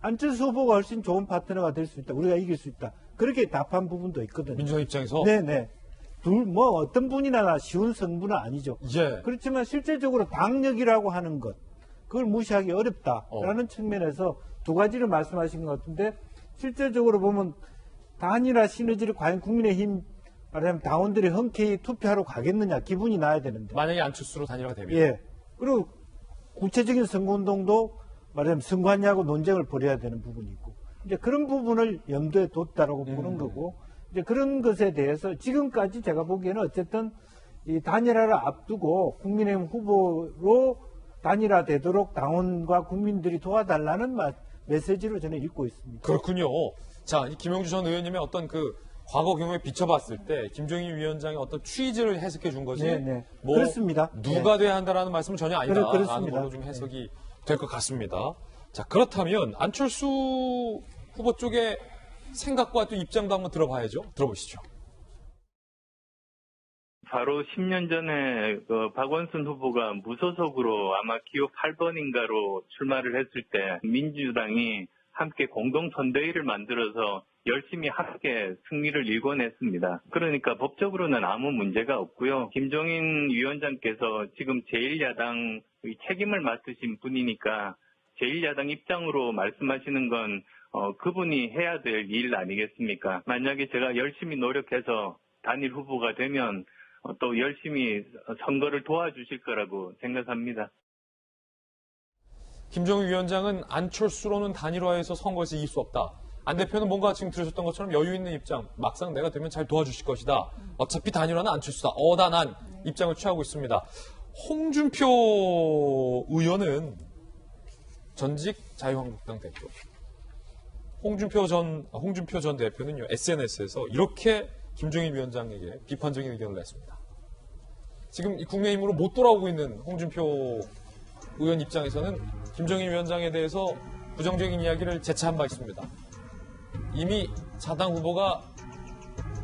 안철수 후보가 훨씬 좋은 파트너가 될 수 있다. 우리가 이길 수 있다. 그렇게 답한 부분도 있거든요. 민주당 입장에서? 네네. 어떤 분이나 쉬운 성분은 아니죠. 예. 그렇지만 실제적으로 당력이라고 하는 것, 그걸 무시하기 어렵다라는 측면에서 두 가지를 말씀하신 것 같은데 실제적으로 보면 단일화 시너지를 과연 국민의힘 말하자면 당원들이 흔쾌히 투표하러 가겠느냐 기분이 나야 되는데 만약에 안철수로 단일화가 되면 예. 그리고 구체적인 선거운동도 말하자면 선관위하고 논쟁을 벌여야 되는 부분이 있고 이제 그런 부분을 염두에 뒀다라고 보는 거고 이제 그런 것에 대해서 지금까지 제가 보기에는 어쨌든 이 단일화를 앞두고 국민의힘 후보로 단일화되도록 당원과 국민들이 도와달라는 메시지로 저는 읽고 있습니다. 그렇군요. 자, 이 김영주 전 의원님의 어떤 그 과거 경우에 비춰봤을 때 김종인 위원장의 어떤 취지를 해석해 준 것이 네네. 뭐 그렇습니다. 누가 돼야 한다라는 말씀은 전혀 아니다라는 그렇습니다. 걸로 좀 해석이 될 것 같습니다. 자, 그렇다면 안철수 후보 쪽의 생각과 또 입장도 한번 들어봐야죠. 들어보시죠. 바로 10년 전에 박원순 후보가 무소속으로 아마 기호 8번인가로 출마를 했을 때 민주당이 함께 공동선대위를 만들어서 열심히 함께 승리를 일궈냈습니다. 그러니까 법적으로는 아무 문제가 없고요. 김종인 위원장께서 지금 제1야당의 책임을 맡으신 분이니까 제1야당 입장으로 말씀하시는 건 그분이 해야 될 일 아니겠습니까? 만약에 제가 열심히 노력해서 단일 후보가 되면 또 열심히 선거를 도와주실 거라고 생각합니다. 김종인 위원장은 안철수로는 단일화해서 선거에서 이길 수 없다. 안 대표는 뭔가 지금 들으셨던 것처럼 여유 있는 입장, 막상 내가 되면 잘 도와주실 것이다. 어차피 단일화는 안철수다. 어단한 입장을 취하고 있습니다. 홍준표 의원은 전직 자유한국당 대표. 홍준표 전 대표는요, SNS에서 이렇게 김종인 위원장에게 비판적인 의견을 냈습니다. 지금 이 국민의힘으로 못 돌아오고 있는 홍준표 의원 입장에서는 김종인 위원장에 대해서 부정적인 이야기를 재차한 바 있습니다. 이미 자당 후보가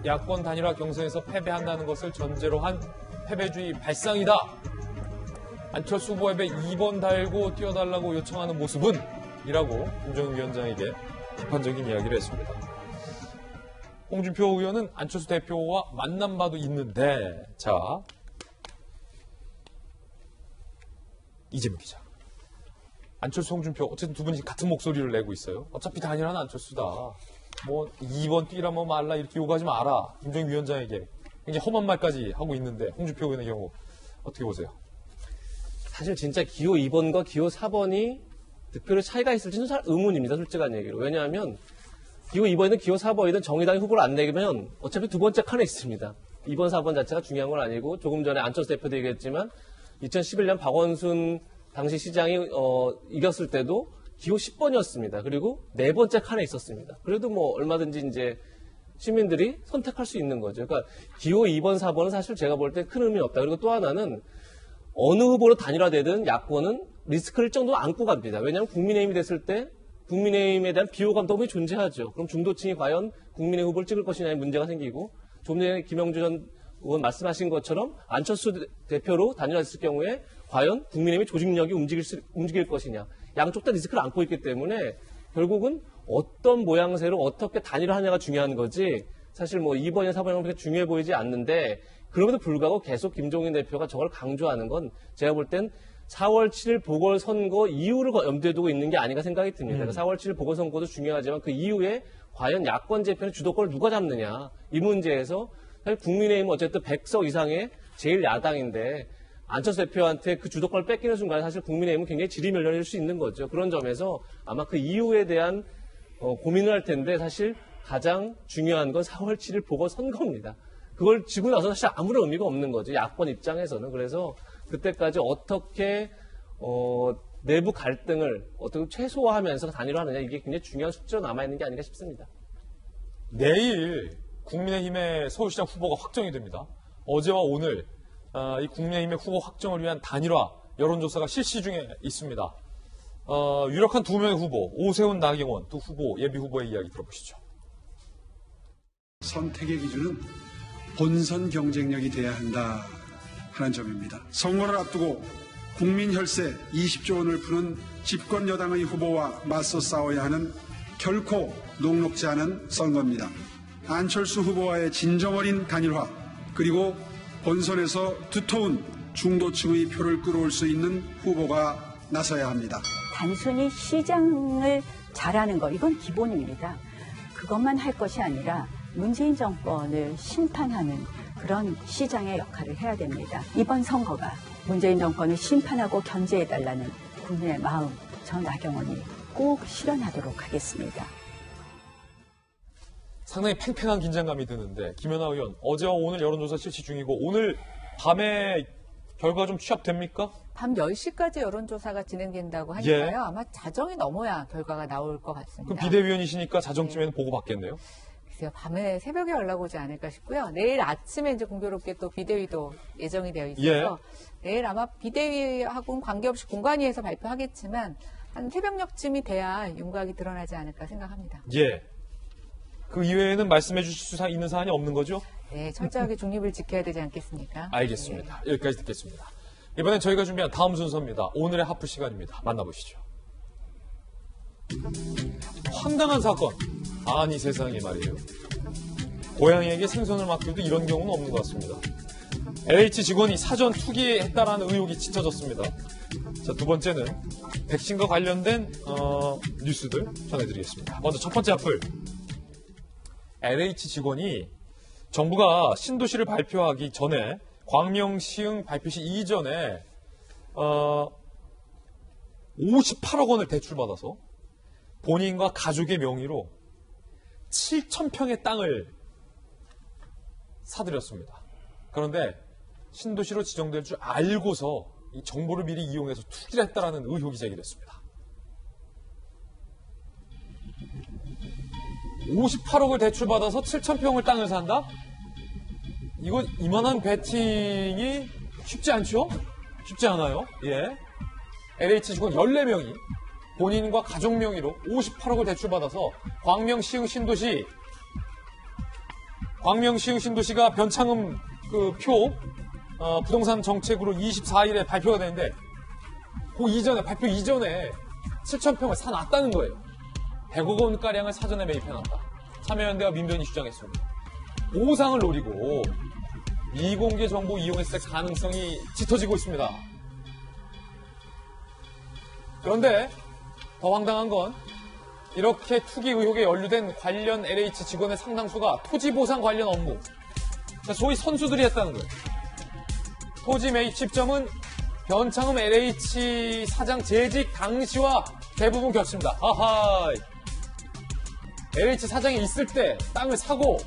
야권 단일화 경선에서 패배한다는 것을 전제로 한 패배주의 발상이다. 안철수 후보 앞에 2번 달고 뛰어달라고 요청하는 모습은? 이라고 김종인 위원장에게 비판적인 이야기를 했습니다. 홍준표 의원은 안철수 대표와 만난 바도 있는데, 자, 이재명 기자. 안철수, 홍준표, 어쨌든 두 분이 같은 목소리를 내고 있어요. 어차피 단일화는 안철수다. 뭐 2번 뛰라 말라 이렇게 요구하지 마라. 김종인 위원장에게 굉장히 험한 말까지 하고 있는데 홍준표 의원의 경우 어떻게 보세요? 사실 진짜 기호 2번과 기호 4번이 득표율 차이가 있을지는 잘 의문입니다. 솔직한 얘기로. 왜냐하면 기호 2번이든 기호 4번이든 정의당이 후보를 안 내면 어차피 두 번째 칸에 있습니다. 2번, 4번 자체가 중요한 건 아니고 조금 전에 안철수 대표도 얘기했지만 2011년 박원순 당시 시장이 이겼을 때도 기호 10번이었습니다. 그리고 네 번째 칸에 있었습니다. 그래도 뭐 얼마든지 이제 시민들이 선택할 수 있는 거죠. 그러니까 기호 2번, 4번은 사실 제가 볼 때 큰 의미 없다. 그리고 또 하나는 어느 후보로 단일화되든 야권은 리스크를 정도 안고 갑니다. 왜냐하면 국민의힘이 됐을 때 국민의힘에 대한 비호감 너무 존재하죠. 그럼 중도층이 과연 국민의힘 후보를 찍을 것이냐의 문제가 생기고 좀 전에 김영주 전 의원 말씀하신 것처럼 안철수 대표로 단일화했을 경우에 과연 국민의힘의 조직력이 움직일 것이냐. 양쪽 다 리스크를 안고 있기 때문에 결국은 어떤 모양새로 어떻게 단일화하냐가 중요한 거지 사실 뭐 2번이나 4번이 그렇게 중요해 보이지 않는데 그럼에도 불구하고 계속 김종인 대표가 저걸 강조하는 건 제가 볼 땐 4월 7일 보궐선거 이후를 염두에 두고 있는 게 아닌가 생각이 듭니다. 4월 7일 보궐선거도 중요하지만 그 이후에 과연 야권 재편의 주도권을 누가 잡느냐 이 문제에서 사실 국민의힘은 어쨌든 100석 이상의 제일 야당인데 안철수 대표한테 그 주도권을 뺏기는 순간 사실 국민의힘은 굉장히 지리멸렬일 수 있는 거죠. 그런 점에서 아마 그 이후에 대한 고민을 할 텐데 사실 가장 중요한 건 4월 7일 보궐선거입니다. 그걸 지고 나서 사실 아무런 의미가 없는 거죠. 야권 입장에서는. 그래서 그때까지 어떻게 내부 갈등을 어떻게 최소화하면서 단일화하느냐 이게 굉장히 중요한 숙제로 남아있는 게 아닌가 싶습니다. 내일 국민의힘의 서울시장 후보가 확정이 됩니다. 어제와 오늘 이 국민의힘의 후보 확정을 위한 단일화 여론조사가 실시 중에 있습니다. 유력한 두 명의 후보, 오세훈, 나경원 두 후보, 예비 후보의 이야기 들어보시죠. 선택의 기준은 본선 경쟁력이 돼야 한다 하는 점입니다. 선거를 앞두고 국민 혈세 20조 원을 푸는 집권 여당의 후보와 맞서 싸워야 하는 결코 녹록지 않은 선거입니다. 안철수 후보와의 진정 어린 단일화 그리고 본선에서 두터운 중도층의 표를 끌어올 수 있는 후보가 나서야 합니다. 단순히 시장을 잘하는 거 이건 기본입니다. 그것만 할 것이 아니라 문재인 정권을 심판하는 그런 시장의 역할을 해야 됩니다. 이번 선거가 문재인 정권을 심판하고 견제해달라는 국민의 마음, 저 나경원이 꼭 실현하도록 하겠습니다. 상당히 팽팽한 긴장감이 드는데 김연아 의원, 어제와 오늘 여론조사 실시 중이고 오늘 밤에 결과 좀 취합됩니까? 밤 10시까지 여론조사가 진행된다고 하니까요. 아마 자정이 넘어야 결과가 나올 것 같습니다. 그럼 비대위원이시니까 자정쯤에는 보고 받겠네요? 글쎄요, 밤에 새벽에 연락 오지 않을까 싶고요. 내일 아침에 이제 공교롭게 또 비대위도 예정이 되어 있어서 내일 아마 비대위하고는 관계없이 공관위에서 발표하겠지만 한 새벽녘쯤이 돼야 윤곽이 드러나지 않을까 생각합니다. 예. 그 이외에는 말씀해 주실 수 있는 사안이 없는 거죠? 네, 철저하게 중립을 지켜야 되지 않겠습니까? 알겠습니다. 여기까지 듣겠습니다. 이번엔 저희가 준비한 다음 순서입니다. 오늘의 하프 시간입니다. 만나보시죠. 황당한 사건. 아니 세상에 말이에요. 고양이에게 생선을 맡겨도 이런 경우는 없는 것 같습니다. LH 직원이 사전 투기했다라는 의혹이 짙어졌습니다. 자, 두 번째는 백신과 관련된 뉴스들 전해드리겠습니다. 먼저 첫 번째 앞을 LH 직원이 정부가 신도시를 발표하기 전에 광명시흥 발표시 이전에 58억 원을 대출받아서 본인과 가족의 명의로 7,000평의 땅을 사들였습니다. 그런데 신도시로 지정될 줄 알고서 이 정보를 미리 이용해서 투기를 했다라는 의혹이 제기됐습니다. 58억을 대출받아서 7,000평을 땅을 산다? 이거 이만한 베팅이 쉽지 않죠? 쉽지 않아요. 예. LH 직원 14명이 본인과 가족 명의로 58억을 대출받아서 광명시흥 신도시가 변창흠 그 표 부동산 정책으로 24일에 발표가 되는데 그 이전에 발표 이전에 7,000평을 사놨다는 거예요. 100억 원가량을 사전에 매입해놨다. 참여연대와 민변이 주장했습니다. 보상을 노리고 미공개 정보 이용했을 가능성이 짙어지고 있습니다. 그런데 더 황당한 건 이렇게 투기 의혹에 연루된 관련 LH 직원의 상당수가 토지 보상 관련 업무, 소위 선수들이 했다는 거예요. 토지 매입 시점은 변창흠 LH 사장 재직 당시와 대부분 겹칩니다. 아하, LH 사장이 있을 때 땅을 사고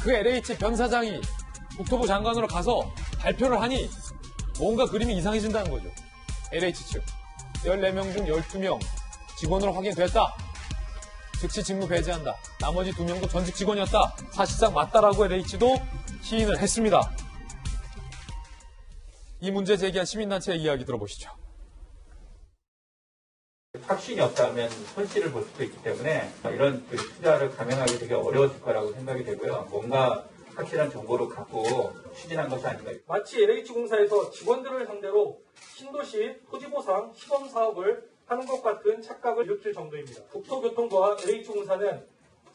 그 LH 변 사장이 국토부 장관으로 가서 발표를 하니 뭔가 그림이 이상해진다는 거죠. LH 측 14명 중 12명 직원으로 확인됐다. 즉시 직무 배제한다. 나머지 2명도 전직 직원이었다. 사실상 맞다라고 LH도 시인을 했습니다. 이 문제 제기한 시민단체의 이야기 들어보시죠. 확신이 없다면 손실을 볼 수도 있기 때문에 이런 그 투자를 감행하기 되게 어려웠을 거라고 생각이 되고요. 뭔가 확실한 정보를 갖고 추진한 것이 아닌가. 마치 LH공사에서 직원들을 상대로 신도시 토지보상 시범 사업을 하는 것 같은 착각을 일으킬 정도입니다. 국토교통부와 LH공사는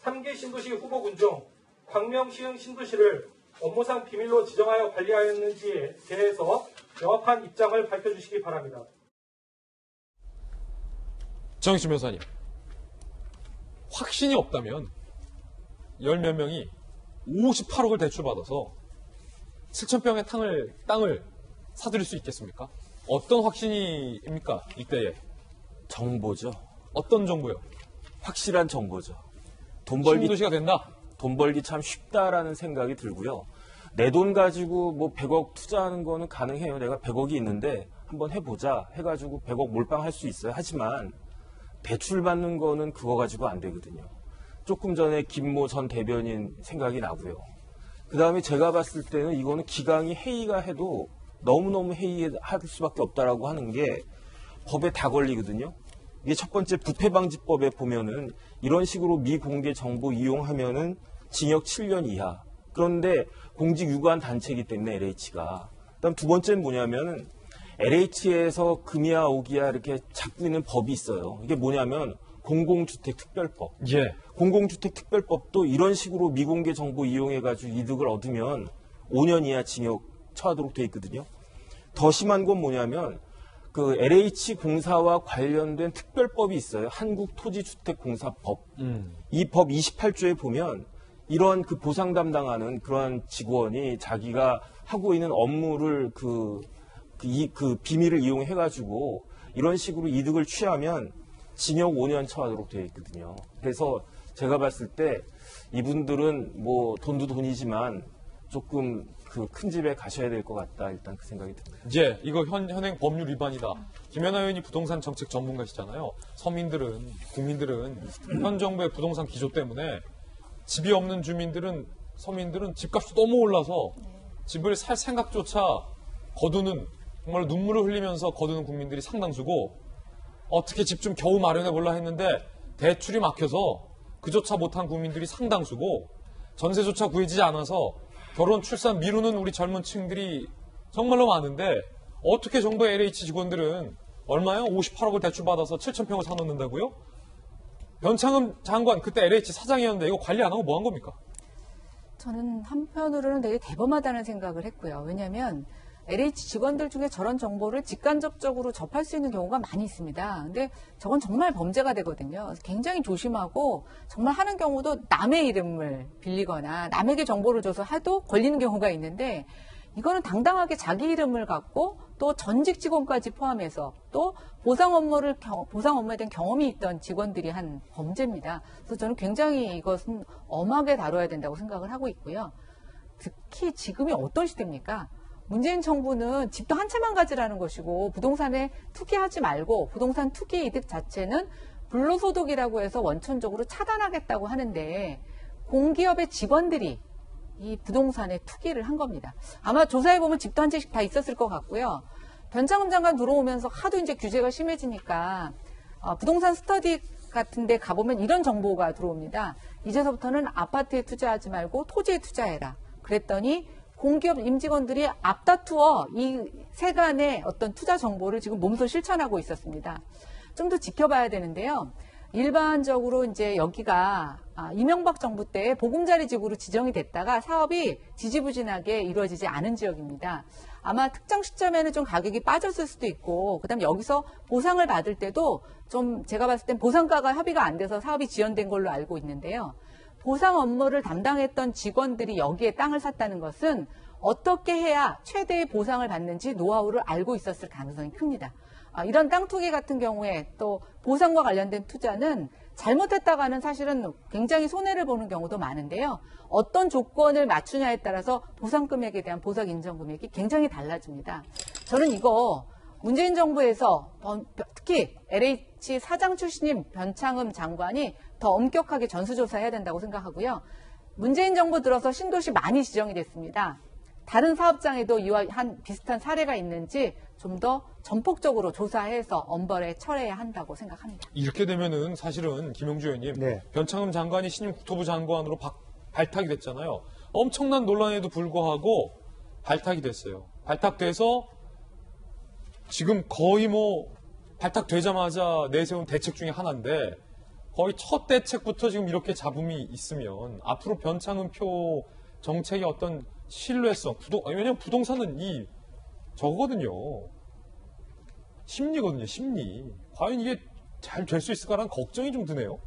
3기 신도시 후보군 중 광명시흥 신도시를 업무상 비밀로 지정하여 관리하였는지에 대해서 명확한 입장을 밝혀주시기 바랍니다. 정익진 변호사님, 확신이 없다면 열 몇 명이 58억을 대출받아서 7,000평의 땅을 사들일 수 있겠습니까? 어떤 확신입니까? 이때에. 정보죠. 어떤 정보요? 확실한 정보죠. 돈 벌기, 신도시가 된다? 돈 벌기 참 쉽다라는 생각이 들고요. 내 돈 가지고 뭐 100억 투자하는 거는 가능해요. 내가 100억이 있는데 한번 해보자 해가지고 100억 몰빵할 수 있어요. 하지만 대출 받는 거는 그거 가지고 안 되거든요. 조금 전에 김모 전 대변인 생각이 나고요. 그 다음에 제가 봤을 때는 이거는 기강이 회의가 해도 너무너무 회의할 수밖에 없다라고 하는 게 법에 다 걸리거든요. 이게 첫 번째 부패방지법에 보면은 이런 식으로 미공개 정보 이용하면은 징역 7년 이하. 그런데 공직 유관 단체이기 때문에 LH가. 그다음 두 번째는 뭐냐면은 LH에서 금이야 오기야 이렇게 잡고 있는 법이 있어요. 이게 뭐냐면 공공주택특별법. 예. 공공주택특별법도 이런 식으로 미공개 정보 이용해가지고 이득을 얻으면 5년 이하 징역 처하도록 돼 있거든요. 더 심한 건 뭐냐면 그 LH 공사와 관련된 특별법이 있어요. 한국토지주택공사법. 이 법 28조에 보면 이런 그 보상 담당하는 그러한 직원이 자기가 하고 있는 업무를 그 비밀을 이용해가지고 이런 식으로 이득을 취하면 징역 5년 처하도록 되어 있거든요. 그래서 제가 봤을 때 이분들은 뭐 돈도 돈이지만 조금 그 큰 집에 가셔야 될 것 같다. 일단 그 생각이 듭니다. 예, 이거 현행 법률 위반이다. 김연아 의원이 부동산 정책 전문가시잖아요. 국민들은 현 정부의 부동산 기조 때문에 집이 없는 서민들은 집값이 너무 올라서 집을 살 생각조차 거두는, 정말 눈물을 흘리면서 거두는 국민들이 상당수고, 어떻게 집 좀 겨우 마련해 볼라 했는데 대출이 막혀서 그조차 못한 국민들이 상당수고, 전세조차 구해지지 않아서 결혼 출산 미루는 우리 젊은 층들이 정말로 많은데, 어떻게 정부의 LH 직원들은 얼마요? 58억을 대출받아서 7,000평을 사놓는다고요? 변창흠 장관 그때 LH 사장이었는데 이거 관리 안 하고 뭐 한 겁니까? 저는 한편으로는 되게 대범하다는 생각을 했고요. 왜냐하면 LH 직원들 중에 저런 정보를 직간접적으로 접할 수 있는 경우가 많이 있습니다. 근데 저건 정말 범죄가 되거든요. 굉장히 조심하고 정말 하는 경우도 남의 이름을 빌리거나 남에게 정보를 줘서 해도 걸리는 경우가 있는데, 이거는 당당하게 자기 이름을 갖고 또 전직 직원까지 포함해서 또 보상 업무에 대한 경험이 있던 직원들이 한 범죄입니다. 그래서 저는 굉장히 이것은 엄하게 다뤄야 된다고 생각을 하고 있고요. 특히 지금이 어떤 시대입니까? 문재인 정부는 집도 한 채만 가지라는 것이고, 부동산에 투기하지 말고 부동산 투기 이득 자체는 불로소득이라고 해서 원천적으로 차단하겠다고 하는데, 공기업의 직원들이 이 부동산에 투기를 한 겁니다. 아마 조사해보면 집도 한 채씩 다 있었을 것 같고요. 변창흠 장관 들어오면서 하도 이제 규제가 심해지니까 부동산 스터디 같은 데 가보면 이런 정보가 들어옵니다. 이제서부터는 아파트에 투자하지 말고 토지에 투자해라. 그랬더니 공기업 임직원들이 앞다투어 이 세간의 어떤 투자 정보를 지금 몸소 실천하고 있었습니다. 좀 더 지켜봐야 되는데요. 일반적으로 이제 여기가 이명박 정부 때 보금자리 지구로 지정이 됐다가 사업이 지지부진하게 이루어지지 않은 지역입니다. 아마 특정 시점에는 좀 가격이 빠졌을 수도 있고, 그다음에 여기서 보상을 받을 때도 좀 제가 봤을 땐 보상가가 협의가 안 돼서 사업이 지연된 걸로 알고 있는데요. 보상 업무를 담당했던 직원들이 여기에 땅을 샀다는 것은 어떻게 해야 최대의 보상을 받는지 노하우를 알고 있었을 가능성이 큽니다. 이런 땅 투기 같은 경우에 또 보상과 관련된 투자는 잘못했다가는 사실은 굉장히 손해를 보는 경우도 많은데요. 어떤 조건을 맞추냐에 따라서 보상 금액에 대한 보상 인정 금액이 굉장히 달라집니다. 저는 이거 문재인 정부에서 특히 LH 사장 출신인 변창흠 장관이 더 엄격하게 전수조사해야 된다고 생각하고요. 문재인 정부 들어서 신도시 많이 지정이 됐습니다. 다른 사업장에도 이와 한 비슷한 사례가 있는지 좀 더 전폭적으로 조사해서 엄벌에 처해야 한다고 생각합니다. 이렇게 되면은 사실은 김영주 의원님, 변창흠 장관이 신임 국토부 장관으로 발탁이 됐잖아요. 엄청난 논란에도 불구하고 발탁이 됐어요. 발탁돼서 지금 거의 뭐 발탁되자마자 내세운 대책 중에 하나인데 거의 첫 대책부터 지금 이렇게 잡음이 있으면 앞으로 변창흠표 정책의 어떤 신뢰성, 왜냐면 부동산은 저거거든요. 심리거든요, 심리. 과연 이게 잘 될 수 있을까라는 걱정이 좀 드네요.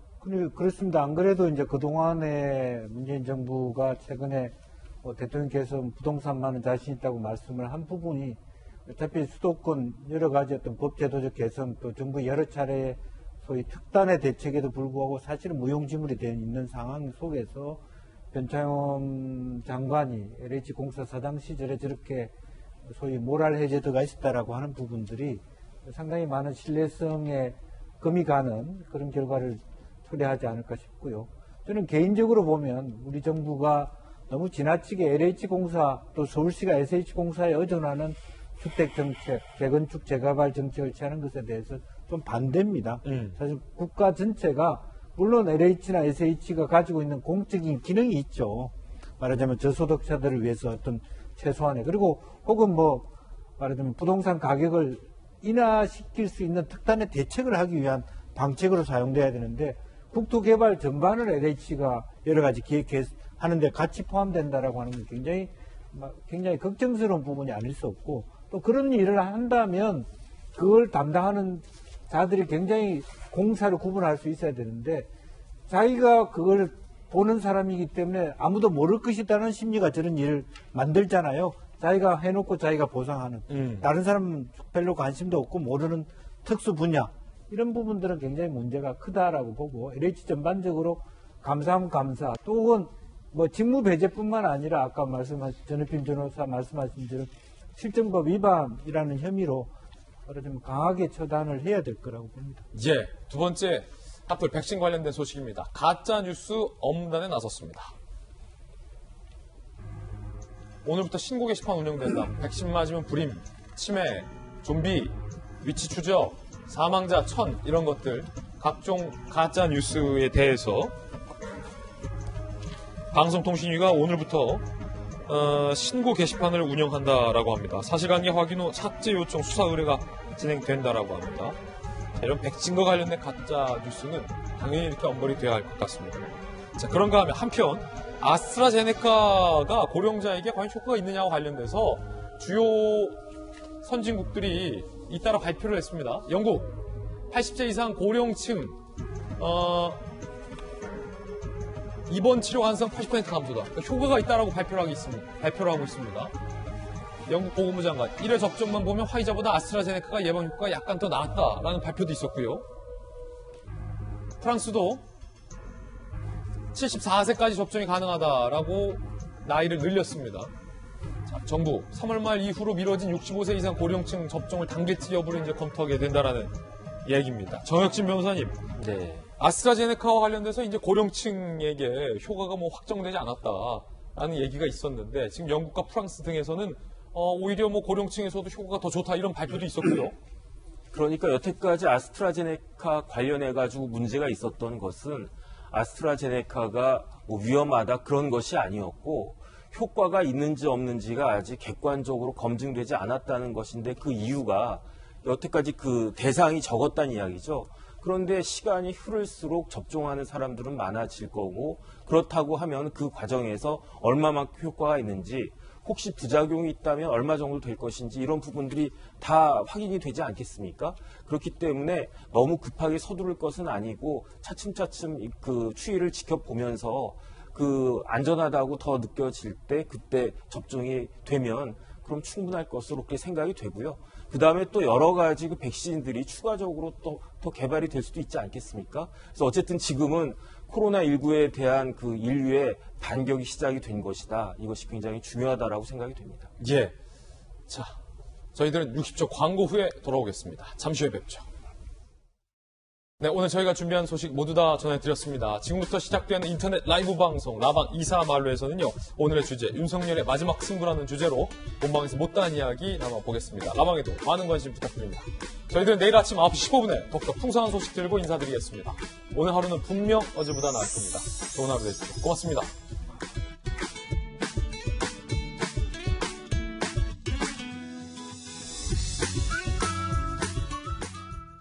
그렇습니다. 안 그래도 이제 그동안에 문재인 정부가 최근에 대통령께서 부동산만은 자신 있다고 말씀을 한 부분이 어차피 수도권 여러 가지 어떤 법제도적 개선 또 정부 여러 차례 소위 특단의 대책에도 불구하고 사실은 무용지물이 되어 있는 상황 속에서 변창흠 장관이 LH공사 사장 시절에 저렇게 소위 모랄 해제도가 있었다라고 하는 부분들이 상당히 많은 신뢰성에 금이 가는 그런 결과를 초래하지 않을까 싶고요. 저는 개인적으로 보면 우리 정부가 너무 지나치게 LH공사 또 서울시가 SH공사에 의존하는 주택정책, 재건축, 재개발 정책을 취하는 것에 대해서 좀 반대입니다. 사실 국가 전체가 물론 LH나 SH가 가지고 있는 공적인 기능이 있죠. 말하자면 저소득자들을 위해서 어떤 최소한의 그리고 혹은 말하자면 부동산 가격을 인하시킬 수 있는 특단의 대책을 하기 위한 방책으로 사용돼야 되는데 국토개발 전반을 LH가 여러 가지 기획하는데 같이 포함된다라고 하는 건 굉장히 걱정스러운 부분이 아닐 수 없고 또 그런 일을 한다면 그걸 담당하는 자들이 굉장히 공사를 구분할 수 있어야 되는데 자기가 그걸 보는 사람이기 때문에 아무도 모를 것이라는 심리가 저런 일을 만들잖아요. 자기가 해놓고 자기가 보상하는 다른 사람은 별로 관심도 없고 모르는 특수 분야 이런 부분들은 굉장히 문제가 크다라고 보고 LH 전반적으로 감사하면 감사 또 혹은 직무 배제뿐만 아니라 아까 전혜필 변호사 말씀하신 대로 실정법 위반이라는 혐의로 좀 강하게 처단을 해야 될 거라고 봅니다. 예, 두 번째 하플 백신 관련된 소식입니다. 가짜 뉴스 엄단에 나섰습니다. 오늘부터 신고 게시판 운영된다. 백신 맞으면 불임, 치매, 좀비, 위치 추적, 사망자 1000 이런 것들 각종 가짜 뉴스에 대해서 방송통신위가 오늘부터 신고 게시판을 운영한다라고 합니다. 사실관계 확인 후 삭제 요청 수사 의뢰가 진행된다라고 합니다. 이런 백신과 관련된 가짜 뉴스는 당연히 이렇게 엄벌이 되어야 할 것 같습니다. 자, 그런가 하면 한편 아스트라제네카가 고령자에게 과연 효과가 있느냐와 관련돼서 주요 선진국들이 잇따라 발표를 했습니다. 영국 80세 이상 고령층 입원 치료 가능성 80% 감소다. 그러니까 효과가 있다라고 발표를 하고 있습니다. 영국 보건부 장관 1회 접종만 보면 화이자보다 아스트라제네카가 예방 효과가 약간 더 나았다라는 발표도 있었고요. 프랑스도 74세까지 접종이 가능하다라고 나이를 늘렸습니다. 자, 정부 3월 말 이후로 미뤄진 65세 이상 고령층 접종을 당길지 여부를 이제 검토하게 된다라는 얘기입니다. 정혁진 변호사님, 네. 아스트라제네카와 관련돼서 이제 고령층에게 효과가 확정되지 않았다라는 얘기가 있었는데 지금 영국과 프랑스 등에서는 오히려 고령층에서도 효과가 더 좋다 이런 발표도 있었고요. 그러니까 여태까지 아스트라제네카 관련해가지고 문제가 있었던 것은 아스트라제네카가 위험하다 그런 것이 아니었고 효과가 있는지 없는지가 아직 객관적으로 검증되지 않았다는 것인데 그 이유가 여태까지 그 대상이 적었다는 이야기죠. 그런데 시간이 흐를수록 접종하는 사람들은 많아질 거고 그렇다고 하면 그 과정에서 얼마만큼 효과가 있는지 혹시 부작용이 있다면 얼마 정도 될 것인지 이런 부분들이 다 확인이 되지 않겠습니까? 그렇기 때문에 너무 급하게 서두를 것은 아니고 차츰차츰 그 추이를 지켜보면서 그 안전하다고 더 느껴질 때 그때 접종이 되면 그럼 충분할 것으로 그렇게 생각이 되고요. 그 다음에 또 여러 가지 그 백신들이 추가적으로 또 더 개발이 될 수도 있지 않겠습니까? 그래서 어쨌든 지금은 코로나19에 대한 그 인류의 반격이 시작이 된 것이다. 이것이 굉장히 중요하다라고 생각이 됩니다. 예. 자, 저희들은 60초 광고 후에 돌아오겠습니다. 잠시 후에 뵙죠. 네, 오늘 저희가 준비한 소식 모두 다 전해드렸습니다. 지금부터 시작되는 인터넷 라이브 방송 라방 이사말로에서는요, 오늘의 주제 윤석열의 마지막 승부라는 주제로 본방에서 못다한 이야기 나눠보겠습니다. 라방에도 많은 관심 부탁드립니다. 저희들은 내일 아침 9시 15분에 더욱더 풍성한 소식 들고 인사드리겠습니다. 오늘 하루는 분명 어제보다 나을 겁니다. 좋은 하루 되십시오. 고맙습니다.